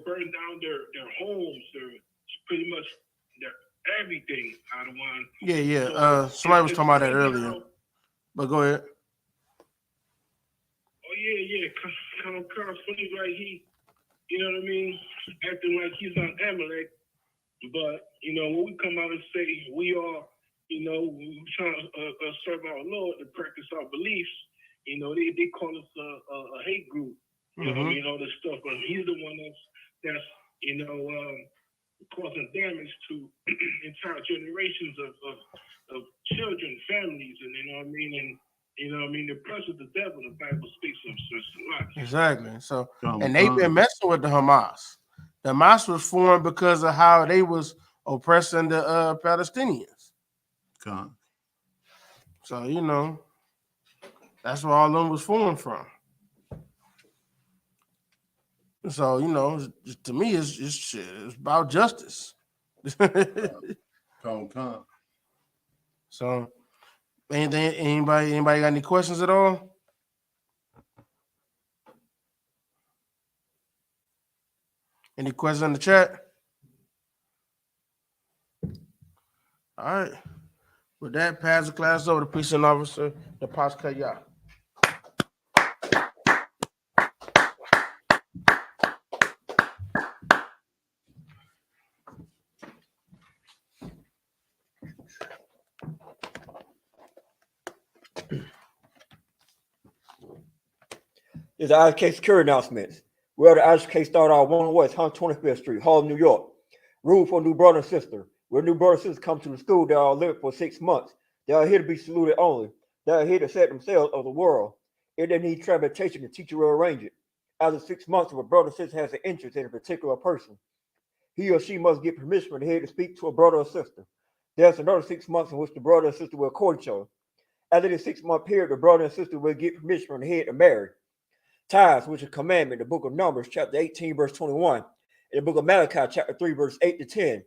burn down their homes, pretty much their everything out of one. Yeah. So, Somebody was talking about that earlier. But go ahead. Oh yeah. Kind of funny, right? He, you know what I mean, acting like he's on Amalek. But when we come out and say we are, we trying to serve our Lord and practice our beliefs, they call us a hate group. You know what I mean, all this stuff. But he's the one that's causing damage to entire generations of children, families, and the presence of the devil. The Bible speaks of such a lot. Exactly. So, and they've been messing with the Hamas. The Hamas was formed because of how they was oppressing the Palestinians. So that's where all of them was formed from. So to me, it's about justice. So, anybody got any questions at all? Any questions in the chat? All right. With that, pass the class over to precinct officer, the Paskaya. There's the Isupk security announcements. Where the Isupk started out 1 West 125th Street, Harlem, New York. Rule for new brother and sister. When new brother and sister come to the school, they are living for 6 months. They are here to be saluted only. They are here to set themselves of the world. If they need transportation, the teacher will arrange it. After 6 months, if a brother or sister has an interest in a particular person, he or she must get permission from the head to speak to a brother or sister. There's another 6 months in which the brother and sister will court each other. After the 6 month period, the brother and sister will get permission from the head to marry. Tithes, which is a commandment, the book of Numbers, chapter 18, verse 21, and the book of Malachi, chapter 3, verse 8 to 10.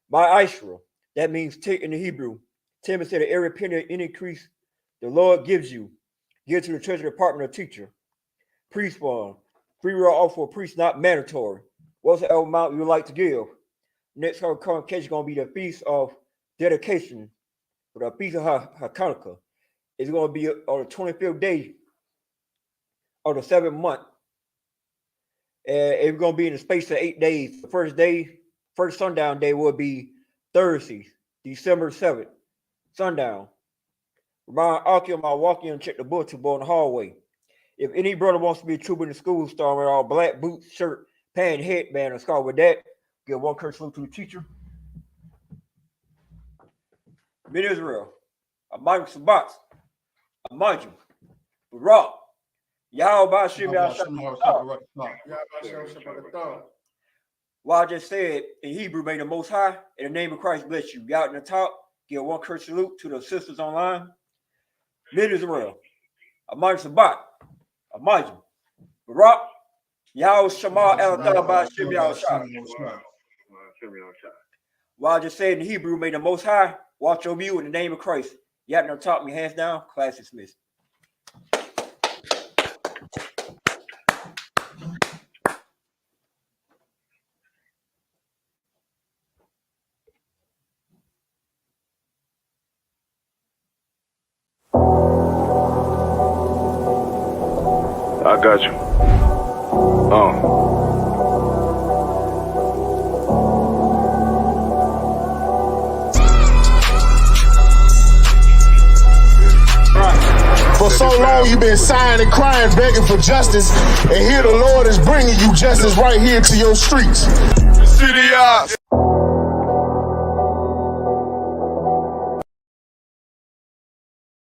My Israel, that means tick in the Hebrew. Timothy said that every penny increase the Lord gives you, give to the treasury department or teacher. Priest fund, free will offer for a priest, not mandatory. What's the amount you would like to give? Next convocation is going to be the feast of dedication, for the feast of Hanukkah. It's going to be on the 25th day of the 7th month. It's going to be in the space of 8 days. The first sundown day will be Thursday, December 7th, sundown. Remind Akim, walk in and check the bulletin board in the hallway. If any brother wants to be a trooper in the school, start with all black boots, shirt, pant, headband, and scarf. With that, give one curse salute to the teacher. Men Israel, Amaju Sabat, Amaju, Barak, Yahweh Shem Yahweh. Well, I just said in Hebrew, may the Most High, in the name of Christ, bless you. Out in the top, give one curse salute to the sisters online. Men Israel, Amaju Sabat, Amaju, Barak, Yahweh Shema El Shem Yahweh. Well, I just said in Hebrew, may the Most High watch over you in the name of Christ. You out in the top, me hands down, class dismissed. I got you. For so long you've been sighing and crying, begging for justice, and here the Lord is bringing you justice right here to your streets. City